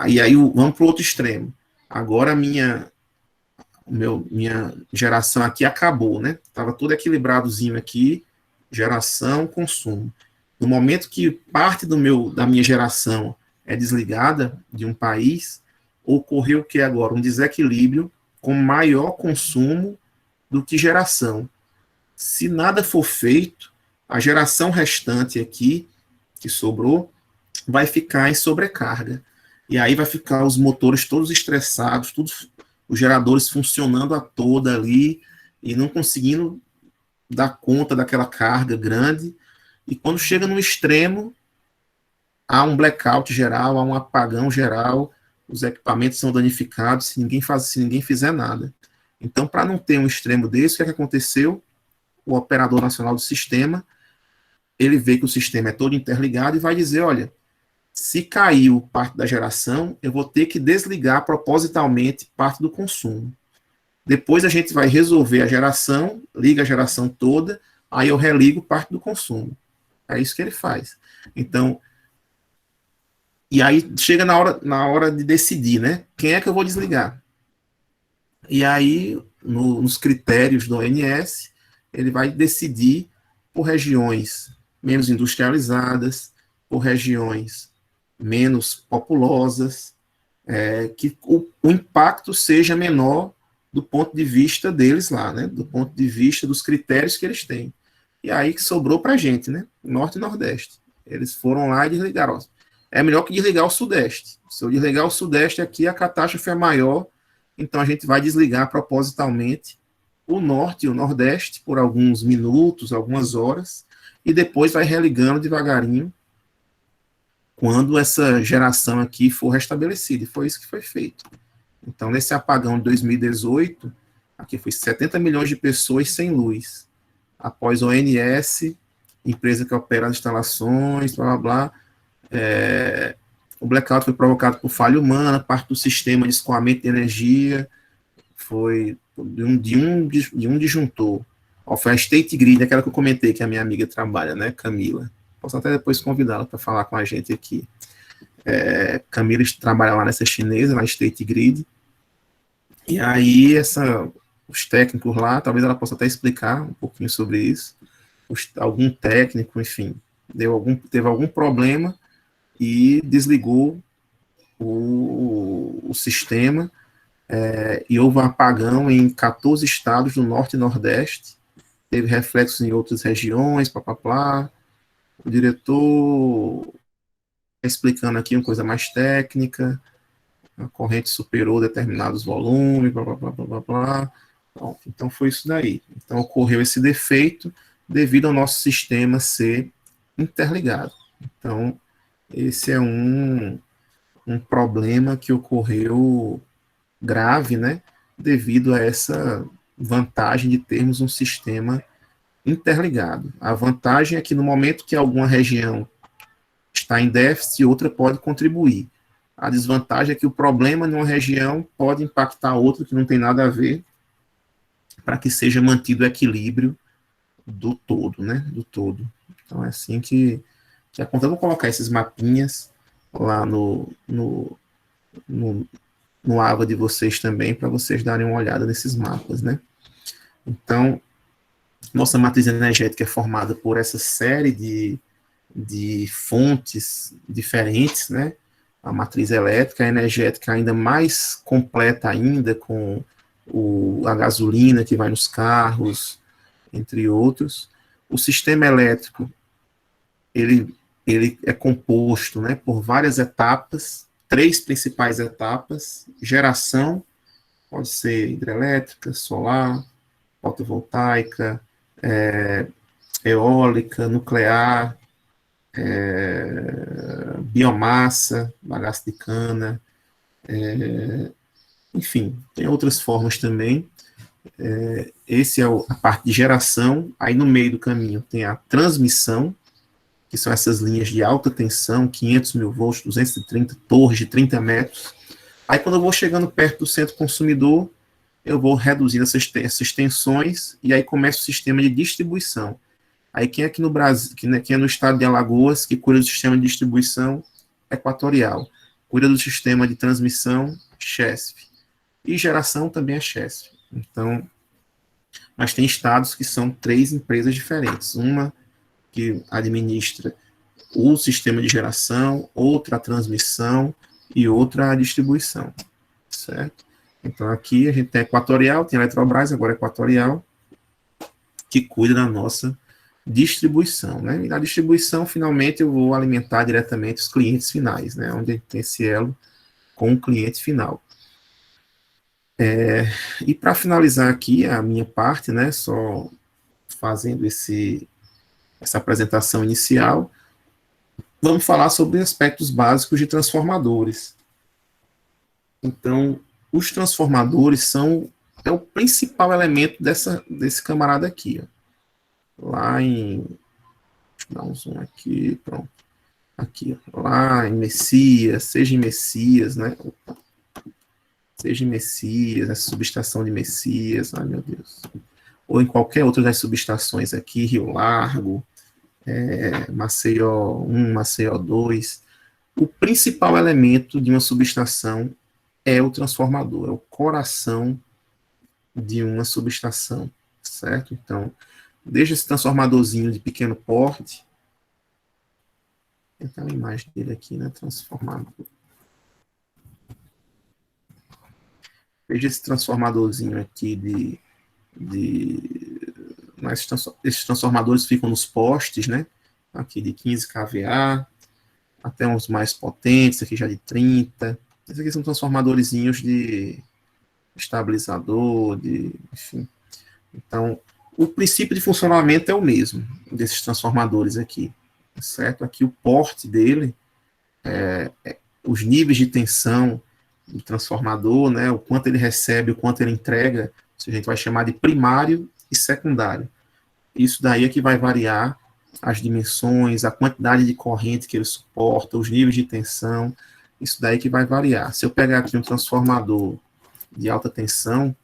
Speaker 1: E aí, vamos para o outro extremo. Agora, minha geração aqui acabou, né? Estava tudo equilibradozinho aqui, geração, consumo. No momento que parte da minha geração é desligada de um país, ocorreu o que agora? Um desequilíbrio com maior consumo do que geração. Se nada for feito, a geração restante aqui, que sobrou, vai ficar em sobrecarga. E aí vai ficar os motores todos estressados, os geradores funcionando a toda ali e não conseguindo dar conta daquela carga grande. E quando chega no extremo, há um blackout geral, há um apagão geral, os equipamentos são danificados se ninguém fizer nada. Então, para não ter um extremo desse, o que é que aconteceu? O operador nacional do sistema, ele vê que o sistema é todo interligado e vai dizer, olha, se caiu parte da geração, eu vou ter que desligar propositalmente parte do consumo. Depois a gente vai resolver a geração, liga a geração toda, aí eu religo parte do consumo. É isso que ele faz. Então, e aí chega na hora de decidir, né? Quem é que eu vou desligar? E aí, nos critérios do ONS, ele vai decidir por regiões menos industrializadas, por regiões menos populosas, que o impacto seja menor do ponto de vista deles lá, né? Do ponto de vista dos critérios que eles têm. E aí que sobrou para a gente, né? Norte e Nordeste. Eles foram lá e desligaram. Ó, é melhor que desligar o Sudeste. Se eu desligar o Sudeste aqui, a catástrofe é maior, então a gente vai desligar propositalmente o Norte e o Nordeste por alguns minutos, algumas horas, e depois vai religando devagarinho quando essa geração aqui for restabelecida. E foi isso que foi feito. Então, nesse apagão de 2018, aqui foi 70 milhões de pessoas sem luz. Após o ONS, empresa que opera as instalações, blá, blá, blá, o blackout foi provocado por falha humana, parte do sistema de escoamento de energia foi de um disjuntor. Foi a State Grid, aquela que eu comentei que a minha amiga trabalha, né, Camila. Posso até depois convidá-la para falar com a gente aqui. Camila trabalha lá nessa chinesa, na State Grid. E aí, os técnicos lá, talvez ela possa até explicar um pouquinho sobre isso. Algum técnico, enfim, teve algum problema e desligou o sistema, e houve um apagão em 14 estados do Norte e Nordeste, teve reflexos em outras regiões, papapá, O diretor explicando aqui uma coisa mais técnica, a corrente superou determinados volumes, blá, blá, blá, blá, blá, blá. Pronto, então foi isso daí. Então ocorreu esse defeito devido ao nosso sistema ser interligado. Então, esse é um problema que ocorreu grave, né, devido a essa vantagem de termos um sistema interligado. A vantagem é que no momento que alguma região está em déficit, outra pode contribuir. A desvantagem é que o problema numa região pode impactar outra que não tem nada a ver, para que seja mantido o equilíbrio do todo, né? Do todo. Então é assim que acontece. Eu vou colocar esses mapinhas lá no, no Ava de vocês também, para vocês darem uma olhada nesses mapas, né? Então, nossa matriz energética é formada por essa série de fontes diferentes, né? A matriz elétrica, a energética ainda mais completa ainda, com a gasolina que vai nos carros, entre outros. O sistema elétrico, ele é composto, né, por várias etapas, três principais etapas: geração, pode ser hidrelétrica, solar, fotovoltaica, eólica, nuclear, biomassa, bagaço de cana, enfim, tem outras formas também. Esse é a parte de geração. Aí no meio do caminho tem a transmissão, que são essas linhas de alta tensão, 500 mil volts, 230 torres de 30 metros. Aí quando eu vou chegando perto do centro consumidor, eu vou reduzindo essas tensões, e aí começa o sistema de distribuição. Aí quem é aqui no Brasil, quem é no estado de Alagoas, que cuida do sistema de distribuição equatorial, cuida do sistema de transmissão, Chesf, e geração também é Chesf. Então, mas tem estados que são três empresas diferentes, uma que administra o sistema de geração, outra a transmissão e outra a distribuição, certo? Então aqui a gente tem Equatorial, tem a Eletrobras, agora Equatorial, que cuida da nossa distribuição, né? E na distribuição, finalmente, eu vou alimentar diretamente os clientes finais, né? Onde tem esse elo com o cliente final. E para finalizar aqui a minha parte, né? Só fazendo essa apresentação inicial, vamos falar sobre aspectos básicos de transformadores. Então, os transformadores é o principal elemento desse camarada aqui, ó. Lá em, deixa eu dar um zoom aqui, pronto. Aqui, ó, lá em Messias, seja em Messias, né? Opa. Seja em Messias, essa subestação de Messias, ai meu Deus. Ou em qualquer outra das subestações aqui, Rio Largo, Maceió 1, Maceió 2. O principal elemento de uma subestação é o transformador, é o coração de uma subestação, certo? Então, desde esse transformadorzinho de pequeno porte, tem uma imagem dele aqui, né? Transformador. Veja esse transformadorzinho aqui esses transformadores ficam nos postes, né? Aqui de 15 kVA, até uns mais potentes, aqui já de 30. Esses aqui são transformadorzinhos de estabilizador, enfim. Então, o princípio de funcionamento é o mesmo desses transformadores aqui, certo? Aqui o porte dele, os níveis de tensão do transformador, né, o quanto ele recebe, o quanto ele entrega, a gente vai chamar de primário e secundário. Isso daí é que vai variar as dimensões, a quantidade de corrente que ele suporta, os níveis de tensão, isso daí que vai variar. Se eu pegar aqui um transformador de alta tensão,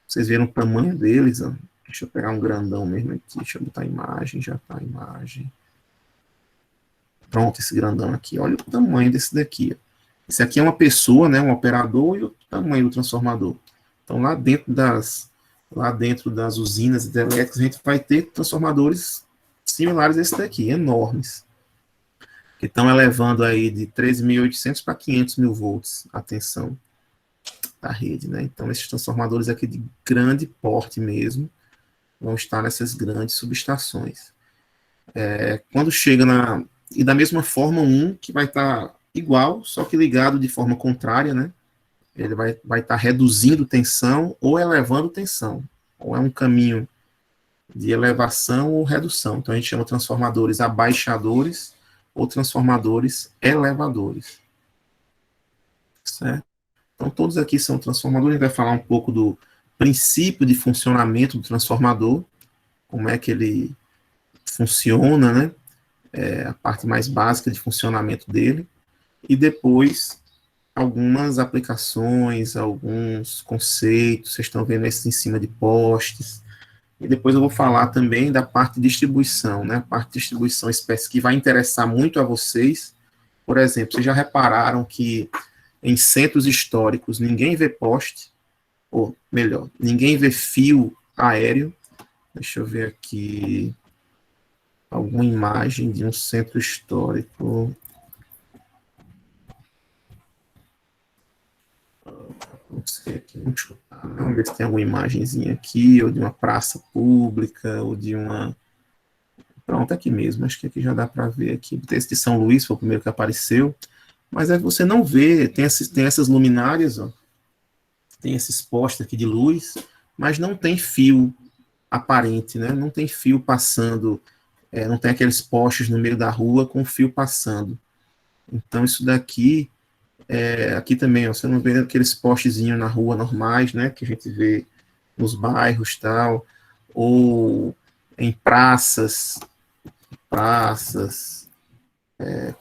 Speaker 1: vocês viram o tamanho deles, ó. Deixa eu pegar um grandão mesmo aqui, deixa eu botar a imagem, já está a imagem. Pronto, esse grandão aqui, olha o tamanho desse daqui, ó. Esse aqui é uma pessoa, né, um operador, e o tamanho do transformador. Então, lá dentro das usinas hidrelétricas, a gente vai ter transformadores similares a esse daqui, enormes, que estão elevando aí de 13.800 para 500 mil volts a tensão da rede, né? Então, esses transformadores aqui de grande porte mesmo vão estar nessas grandes subestações. Quando chega na... E da mesma forma, um que vai estar igual, só que ligado de forma contrária, né? Ele vai estar reduzindo tensão ou elevando tensão. Ou é um caminho de elevação ou redução. Então, a gente chama transformadores abaixadores ou transformadores elevadores. Certo? Então, todos aqui são transformadores. A gente vai falar um pouco do princípio de funcionamento do transformador, como é que ele funciona, né? A parte mais básica de funcionamento dele. E depois, algumas aplicações, alguns conceitos. Vocês estão vendo esses em cima de postes. E depois eu vou falar também da parte de distribuição, né? A parte de distribuição espécie que vai interessar muito a vocês. Por exemplo, vocês já repararam que em centros históricos ninguém vê poste, ou melhor, ninguém vê fio aéreo. Deixa eu ver aqui alguma imagem de um centro histórico. Não sei aqui, vamos ver se tem alguma imagenzinha aqui, ou de uma praça pública, ou de uma... Pronto, aqui mesmo, acho que aqui já dá para ver aqui. Esse de São Luís foi o primeiro que apareceu, mas você não vê, tem essas luminárias, ó, tem esses postes aqui de luz, mas não tem fio aparente, né? Não tem fio passando, não tem aqueles postes no meio da rua com fio passando. Então, isso daqui, aqui também, ó, você não vê aqueles postezinhos na rua normais, né? Que a gente vê nos bairros e tal, ou em praças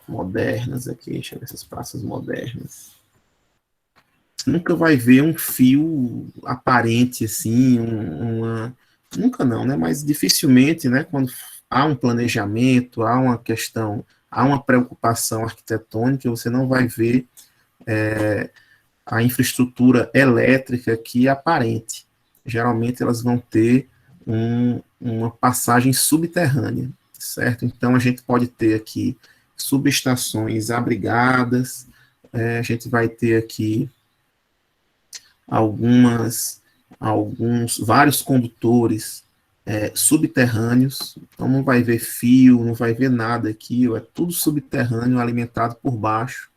Speaker 1: modernas aqui, deixa eu ver essas praças modernas. Você nunca vai ver um fio aparente, assim, nunca não, né? Mas dificilmente, né? Quando há um planejamento, há uma questão, há uma preocupação arquitetônica, você não vai ver a infraestrutura elétrica que é aparente. Geralmente elas vão ter uma passagem subterrânea, certo? Então a gente pode ter aqui subestações abrigadas, a gente vai ter aqui vários condutores subterrâneos, então não vai ver fio, não vai ver nada aqui, é tudo subterrâneo, alimentado por baixo,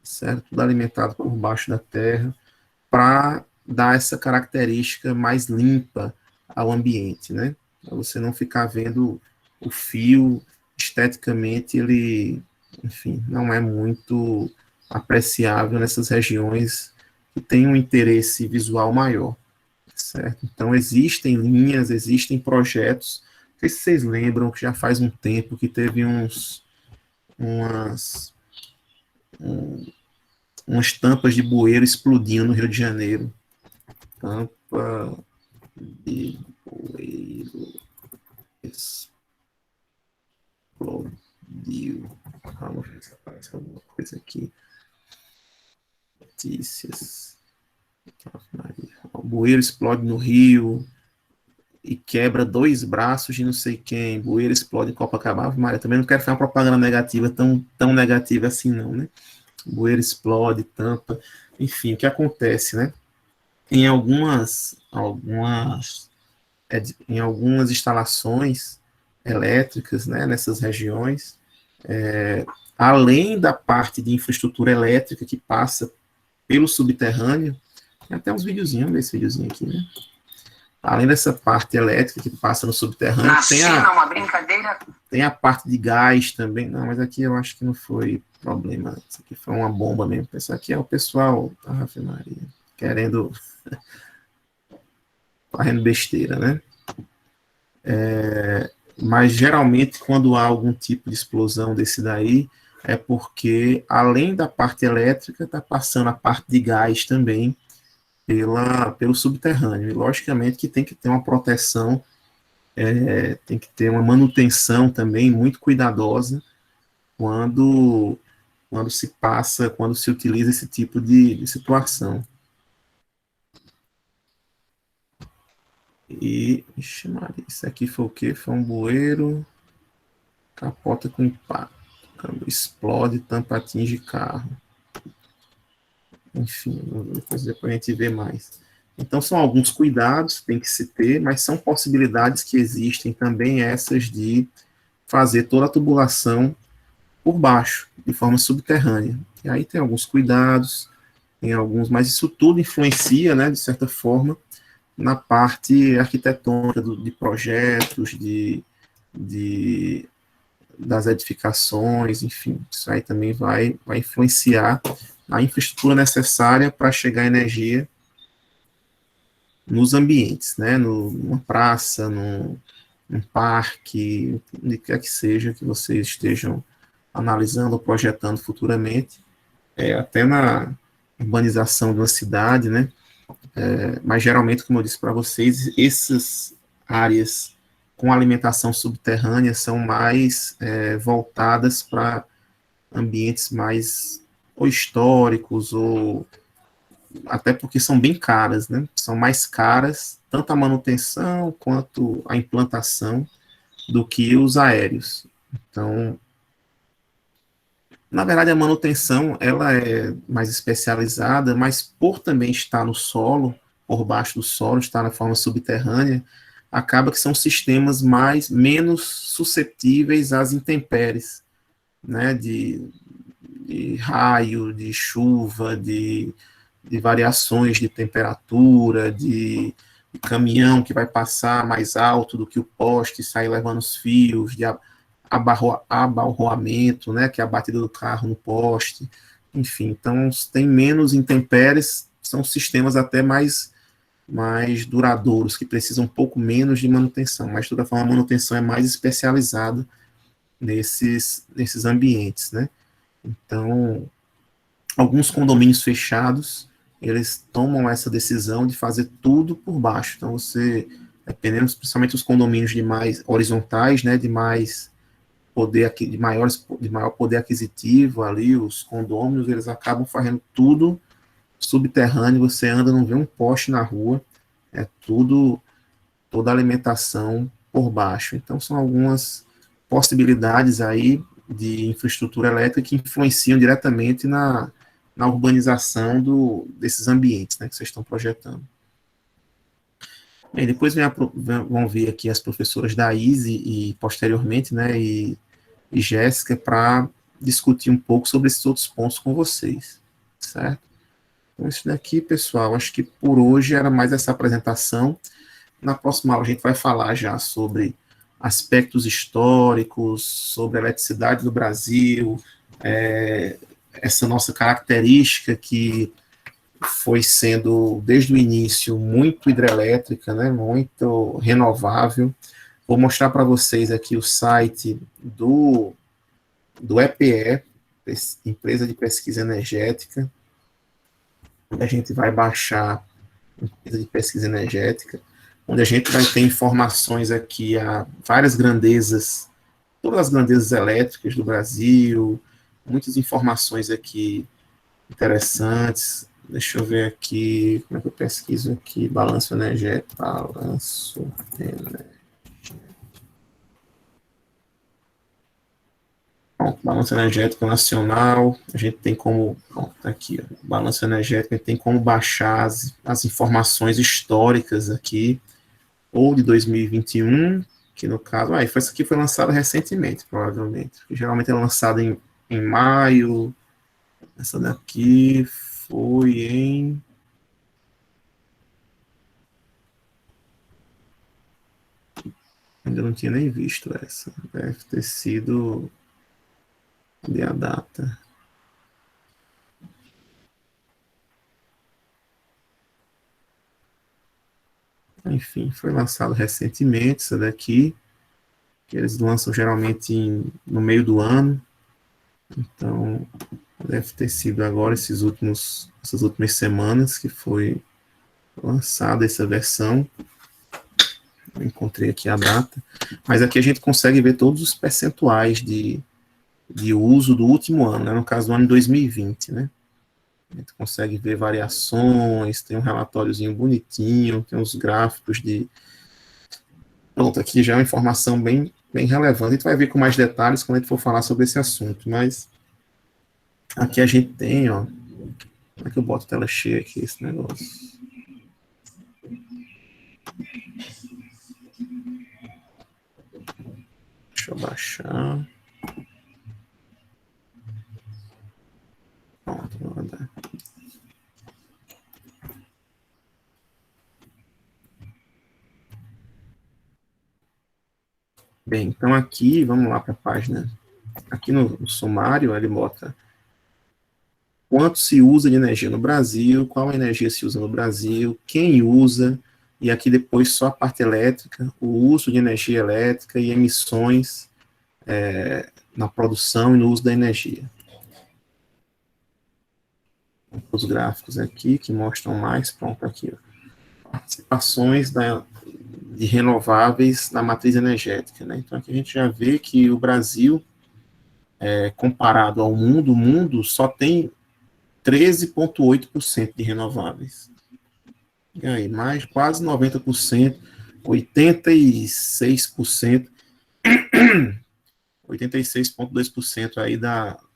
Speaker 1: certo? Tudo alimentado por baixo da terra, para dar essa característica mais limpa ao ambiente, né? Para você não ficar vendo o fio esteticamente, ele, enfim, não é muito apreciável nessas regiões que têm um interesse visual maior, certo? Então, existem linhas, existem projetos, não sei se vocês lembram que já faz um tempo que teve umas tampas de bueiro explodindo no Rio de Janeiro. Tampa de bueiro explodiu. Vamos ver se aparece alguma coisa aqui. Notícias. O bueiro explode no Rio e quebra 2 braços de não sei quem. Bueiro explode em Copacabana. Maria, também não quero fazer uma propaganda negativa, tão negativa assim, não, né? Bueiro explode, tampa. Enfim, o que acontece, né? Em algumas instalações elétricas, né, nessas regiões, além da parte de infraestrutura elétrica que passa pelo subterrâneo, tem até uns videozinhos, vamos ver esse videozinho aqui, né? Além dessa parte elétrica que passa no subterrâneo, tem a parte de gás também. Não, mas aqui eu acho que não foi problema. Isso aqui foi uma bomba mesmo. Isso aqui é o pessoal, Ave Maria, querendo, fazendo besteira, né? Mas geralmente quando há algum tipo de explosão desse daí, é porque além da parte elétrica, está passando a parte de gás também pelo subterrâneo. E logicamente que tem que ter uma proteção, tem que ter uma manutenção também muito cuidadosa quando se utiliza esse tipo de situação. E, ixi, Maria, isso aqui foi o quê? Foi um bueiro, capota com impacto, explode, tampa atinge carro. Enfim, depois a gente vê mais. Então, são alguns cuidados que tem que se ter, mas são possibilidades que existem também, essas de fazer toda a tubulação por baixo, de forma subterrânea. E aí tem alguns cuidados, tem alguns, mas isso tudo influencia, né, de certa forma, na parte arquitetônica de projetos, de, das edificações, enfim, isso aí também vai influenciar a infraestrutura necessária para chegar a energia nos ambientes, né, numa praça, num parque, onde quer que seja que vocês estejam analisando ou projetando futuramente, até na urbanização de uma cidade, né, mas geralmente, como eu disse para vocês, essas áreas com alimentação subterrânea são mais voltadas para ambientes mais ou históricos, ou até porque são bem caras, né? São mais caras, tanto a manutenção quanto a implantação, do que os aéreos. Então, na verdade, a manutenção ela é mais especializada, mas por também estar no solo, por baixo do solo, estar na forma subterrânea, acaba que são sistemas menos suscetíveis às intempéries, né, de raio, de chuva, de variações de temperatura, de caminhão que vai passar mais alto do que o poste, sair levando os fios, de abalroamento, né, que é a batida do carro no poste, enfim, então tem menos intempéries, são sistemas até mais duradouros, que precisam um pouco menos de manutenção, mas de toda forma a manutenção é mais especializada nesses ambientes, né? Então, alguns condomínios fechados, eles tomam essa decisão de fazer tudo por baixo. Então, você, dependendo, principalmente os condomínios de mais horizontais, né, de mais poder, de maior poder aquisitivo ali, os condôminos, eles acabam fazendo tudo subterrâneo, você anda, não vê um poste na rua, é toda a alimentação por baixo. Então, são algumas possibilidades aí de infraestrutura elétrica que influenciam diretamente na urbanização desses ambientes, né, que vocês estão projetando. Bem, depois vão vir aqui as professoras da ISE e posteriormente, né, e Jéssica, para discutir um pouco sobre esses outros pontos com vocês, certo? Então, isso daqui, pessoal, acho que por hoje era mais essa apresentação. Na próxima aula a gente vai falar já sobre aspectos históricos, sobre a eletricidade do Brasil, essa nossa característica que foi sendo, desde o início, muito hidrelétrica, né, muito renovável. Vou mostrar para vocês aqui o site do EPE, Empresa de Pesquisa Energética. A gente vai baixar a Empresa de Pesquisa Energética, onde a gente vai ter informações aqui a várias grandezas, todas as grandezas elétricas do Brasil, muitas informações aqui interessantes. Deixa eu ver aqui, como é que eu pesquiso aqui, balanço energético, Bom, balanço energético nacional, a gente tem como, tá aqui, ó, balanço energético, a gente tem como baixar as informações históricas aqui, ou de 2021, que no caso, isso aqui foi lançado recentemente, provavelmente, porque geralmente é lançado em maio, essa daqui foi em... Ainda não tinha nem visto essa, deve ter sido de a data. Enfim, foi lançado recentemente essa daqui, que eles lançam geralmente no meio do ano, então deve ter sido agora essas últimas semanas que foi lançada essa versão. Eu encontrei aqui a data, mas aqui a gente consegue ver todos os percentuais de uso do último ano, né, no caso do ano 2020, né? A gente consegue ver variações, tem um relatóriozinho bonitinho, tem uns gráficos de... Pronto, aqui já é uma informação bem relevante. A gente vai ver com mais detalhes quando a gente for falar sobre esse assunto, mas aqui a gente tem, ó... Como é que eu boto tela cheia aqui, esse negócio? Deixa eu achar. Pronto, vou mandar. Bem, então aqui, vamos lá para a página. Aqui no sumário, ele bota quanto se usa de energia no Brasil, qual energia se usa no Brasil, quem usa, e aqui depois só a parte elétrica, o uso de energia elétrica e emissões na produção e no uso da energia. Os gráficos aqui que mostram mais, pronto, aqui, ó, participações de renováveis na matriz energética, né? Então aqui a gente já vê que o Brasil, comparado ao mundo, o mundo só tem 13,8% de renováveis. E aí, mais quase 90%, 86%, 86,2% aí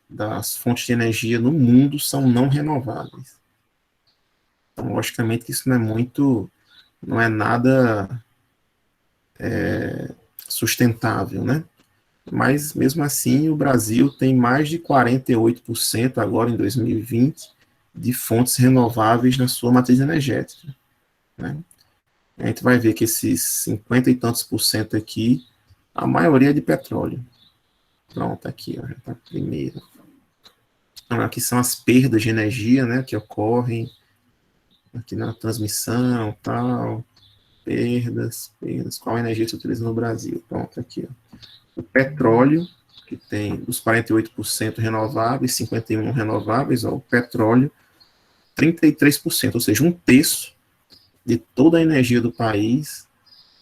Speaker 1: das fontes de energia no mundo são não renováveis. Então, logicamente, isso não é nada sustentável, né? Mas, mesmo assim, o Brasil tem mais de 48% agora em 2020 de fontes renováveis na sua matriz energética, né? A gente vai ver que esses 50 e tantos por cento aqui, a maioria é de petróleo. Pronto, aqui, ó, já está primeiro. Então, aqui são as perdas de energia, né, que ocorrem aqui na transmissão, tal, perdas, qual energia se utiliza no Brasil. Pronto, aqui, ó. O petróleo, que tem os 48% renováveis, 51% não renováveis, ó, o petróleo, 33%, ou seja, um terço de toda a energia do país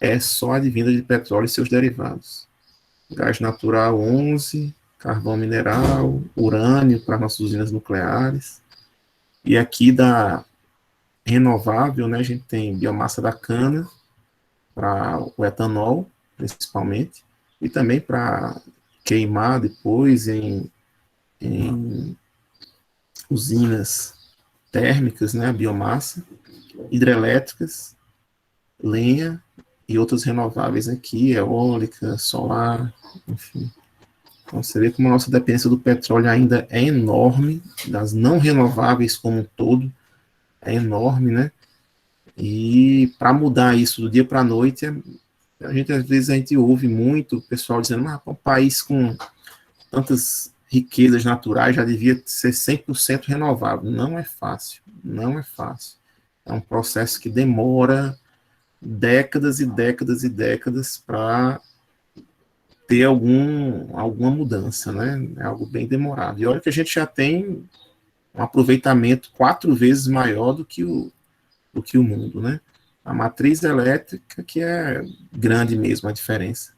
Speaker 1: é só advinda de petróleo e seus derivados. Gás natural, 11%, carvão mineral, urânio para nossas usinas nucleares. E aqui da renovável, né, a gente tem biomassa da cana, para o etanol, principalmente, e também para queimar depois em usinas térmicas, né, a biomassa, hidrelétricas, lenha e outras renováveis aqui, eólica, solar, enfim. Então você vê como a nossa dependência do petróleo ainda é enorme, das não renováveis como um todo, é enorme, né? E para mudar isso do dia para a noite, às vezes a gente ouve muito o pessoal dizendo, um país com tantas riquezas naturais já devia ser 100% renovável. Não é fácil, não é fácil. É um processo que demora décadas e décadas e décadas para ter alguma mudança, né? É algo bem demorado. E olha que a gente já tem um aproveitamento 4 vezes maior do que o mundo, né? A matriz elétrica que é grande mesmo a diferença.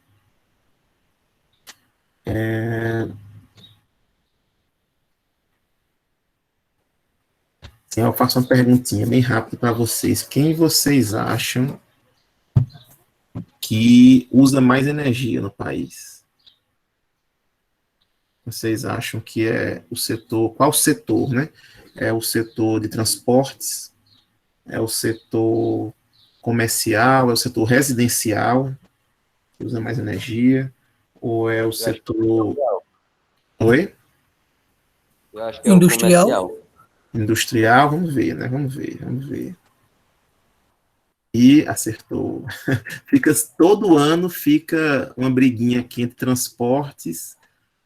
Speaker 1: Eu faço uma perguntinha bem rápida para vocês. Quem vocês acham que usa mais energia no país? Vocês acham que é o setor, qual setor, né? É o setor de transportes? É o setor comercial? É o setor residencial que usa mais energia? Ou é o setor... Oi?
Speaker 3: Eu acho que é o
Speaker 4: Industrial.
Speaker 3: comercial.
Speaker 1: Industrial? Vamos ver, né? Vamos ver. E acertou. Todo ano fica uma briguinha aqui entre transportes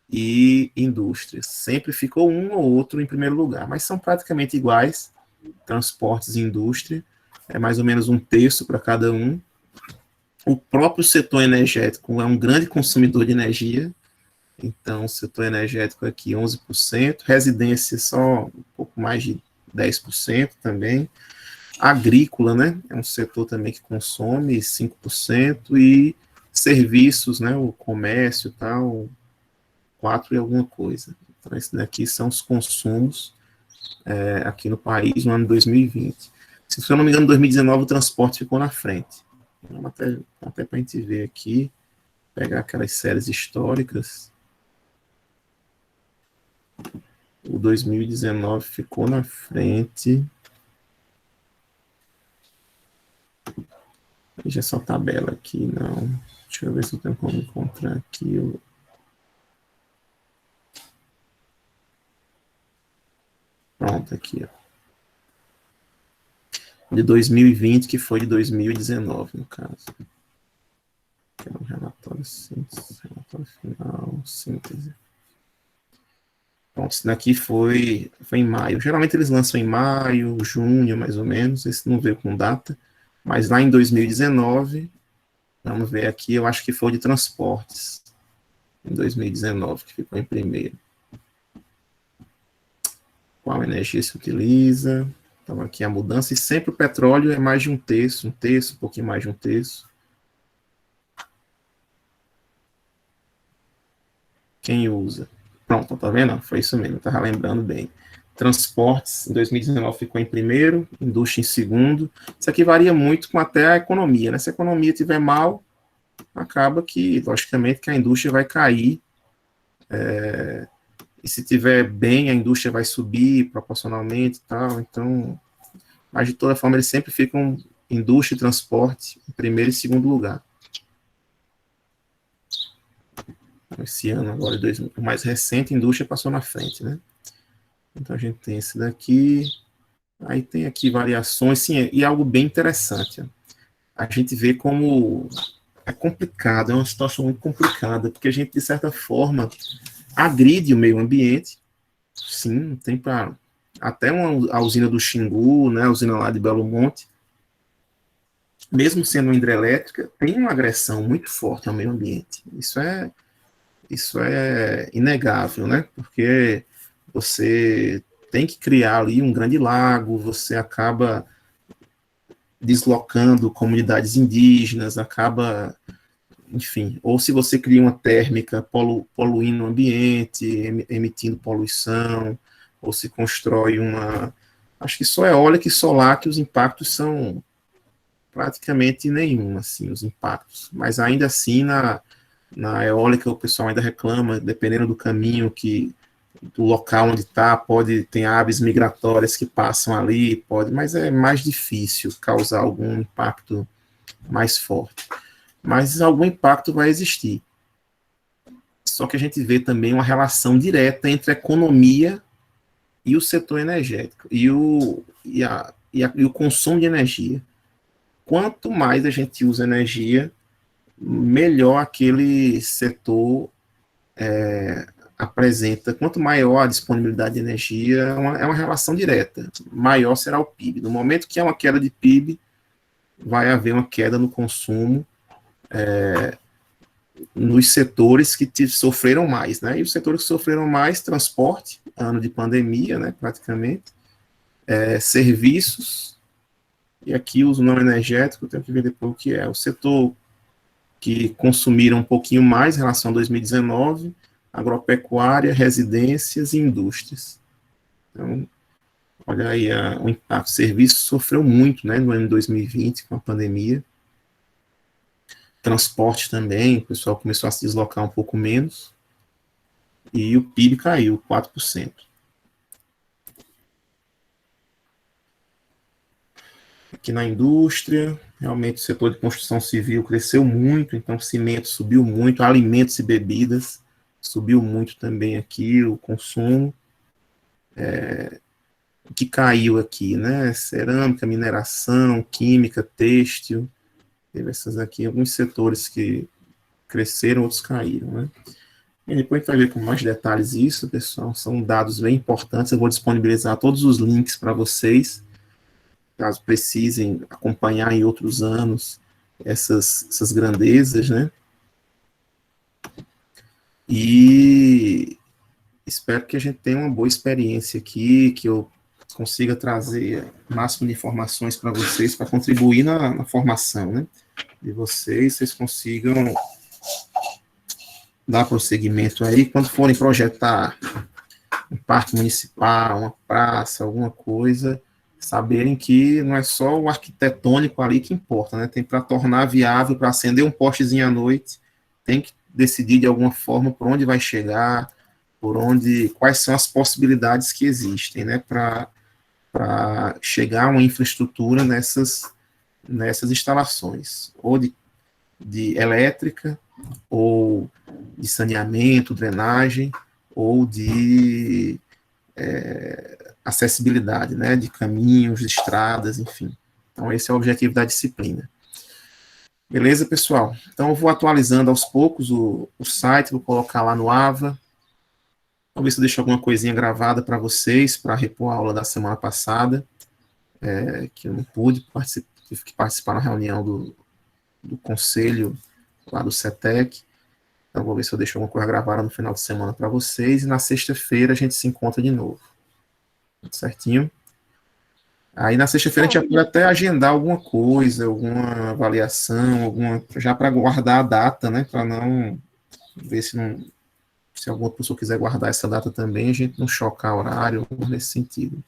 Speaker 1: e indústrias. Sempre ficou um ou outro em primeiro lugar, mas são praticamente iguais, transportes e indústria, é mais ou menos um terço para cada um. O próprio setor energético é um grande consumidor de energia, então o setor energético aqui 11%, residência só um pouco mais de 10% também, agrícola, né, é um setor também que consome 5%, e serviços, né, o comércio e tal, 4 e alguma coisa. Então, esses daqui são os consumos aqui no país no ano 2020. Se eu não me engano, em 2019 o transporte ficou na frente. Então, até para a gente ver aqui, pegar aquelas séries históricas, o 2019 ficou na frente. Veja essa tabela aqui, não. Deixa eu ver se eu tenho como encontrar aqui. Pronto, aqui, ó. De 2020, que foi de 2019, no caso. Aqui é um relatório síntese, relatório final, síntese. Pronto, isso daqui foi em maio. Geralmente eles lançam em maio, junho, mais ou menos. Esse não veio com data. Mas lá em 2019, vamos ver aqui, eu acho que foi de transportes. Em 2019, que ficou em primeiro. Qual energia se utiliza? Então, aqui a mudança. E sempre o petróleo é mais de um terço, um pouquinho mais de um terço. Quem usa? Pronto, tá vendo? Foi isso mesmo, estava lembrando bem. Transportes, em 2019 ficou em primeiro, indústria em segundo. Isso aqui varia muito com até a economia, né? Se a economia estiver mal, acaba que, logicamente, que a indústria vai cair. E se estiver bem, a indústria vai subir proporcionalmente e tal. Então, mas de toda forma, eles sempre ficam indústria e transporte em primeiro e segundo lugar. Esse ano, agora, o mais recente, a indústria passou na frente, né? Então, a gente tem esse daqui. Aí tem aqui variações, sim, e algo bem interessante. A gente vê como é complicado, é uma situação muito complicada, porque a gente, de certa forma, agride o meio ambiente. Sim, tem para até a usina do Xingu, né, a usina lá de Belo Monte, mesmo sendo uma hidrelétrica, tem uma agressão muito forte ao meio ambiente. Isso é inegável, né? Porque você tem que criar ali um grande lago, você acaba deslocando comunidades indígenas, acaba, enfim, ou se você cria uma térmica poluindo o ambiente, emitindo poluição, ou se constrói uma... Acho que só eólica e solar que os impactos são praticamente nenhum, assim, os impactos. Mas ainda assim, na eólica, o pessoal ainda reclama, dependendo do caminho do local onde está, tem aves migratórias que passam ali, mas é mais difícil causar algum impacto mais forte. Mas algum impacto vai existir. Só que a gente vê também uma relação direta entre a economia e o setor energético, e o consumo de energia. Quanto mais a gente usa energia, melhor aquele setor apresenta. Quanto maior a disponibilidade de energia, é uma relação direta. Maior será o PIB. No momento que há uma queda de PIB, vai haver uma queda no consumo nos setores que sofreram mais, né? E os setores que sofreram mais, transporte, ano de pandemia, né, praticamente, serviços, e aqui uso não energético, tenho que ver depois o que é. O setor que consumiram um pouquinho mais em relação a 2019, agropecuária, residências e indústrias. Então, olha aí o impacto. O serviço sofreu muito, né, no ano de 2020, com a pandemia. Transporte também, o pessoal começou a se deslocar um pouco menos. E o PIB caiu 4%. Aqui na indústria, realmente o setor de construção civil cresceu muito, então cimento subiu muito, alimentos e bebidas subiu muito também aqui, o consumo. O que caiu aqui, né? Cerâmica, mineração, química, têxtil, teve essas aqui, alguns setores que cresceram, outros caíram, né? E depois a gente vai ver com mais detalhes isso, pessoal, são dados bem importantes, eu vou disponibilizar todos os links para vocês, caso precisem acompanhar em outros anos essas grandezas, né? E espero que a gente tenha uma boa experiência aqui, que eu consiga trazer o máximo de informações para vocês, para contribuir na formação, né, de vocês consigam dar prosseguimento aí, quando forem projetar um parque municipal, uma praça, alguma coisa, saberem que não é só o arquitetônico ali que importa, né, tem para tornar viável, para acender um postezinho à noite, tem que decidir de alguma forma por onde vai chegar, quais são as possibilidades que existem, né, para chegar a uma infraestrutura nessas instalações, ou de elétrica, ou de saneamento, drenagem, ou de acessibilidade, né, de caminhos, de estradas, enfim. Então, esse é o objetivo da disciplina. Beleza, pessoal? Então, eu vou atualizando aos poucos o site, vou colocar lá no AVA. Vamos ver se eu deixo alguma coisinha gravada para vocês, para repor a aula da semana passada, que eu não pude, tive que participar na reunião do conselho lá do CETEC. Então, vou ver se eu deixo alguma coisa gravada no final de semana para vocês. E na sexta-feira a gente se encontra de novo. Certinho? Aí na sexta-feira a gente já pode até agendar alguma coisa, alguma avaliação, já para guardar a data, né? Para não ver se alguma pessoa quiser guardar essa data também, a gente não chocar horário nesse sentido.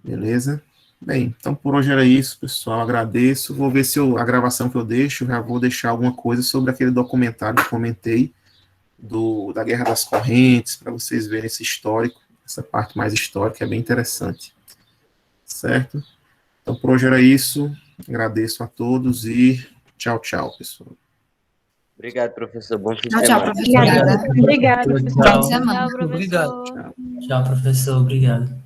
Speaker 1: Beleza? Bem, então por hoje era isso, pessoal. Agradeço. Vou ver se a gravação que eu deixo, já vou deixar alguma coisa sobre aquele documentário que eu comentei da Guerra das Correntes, para vocês verem esse histórico, essa parte mais histórica, é bem interessante. Certo? Então, por hoje era isso. Agradeço a todos e tchau, tchau, pessoal.
Speaker 3: Obrigado, professor. Bom fim de
Speaker 4: Tchau,
Speaker 3: semana.
Speaker 4: professor.
Speaker 2: Obrigada, professor.
Speaker 4: Tchau,
Speaker 5: Tchau,
Speaker 4: Obrigado.
Speaker 5: professor.
Speaker 4: Tchau, professor. Obrigado.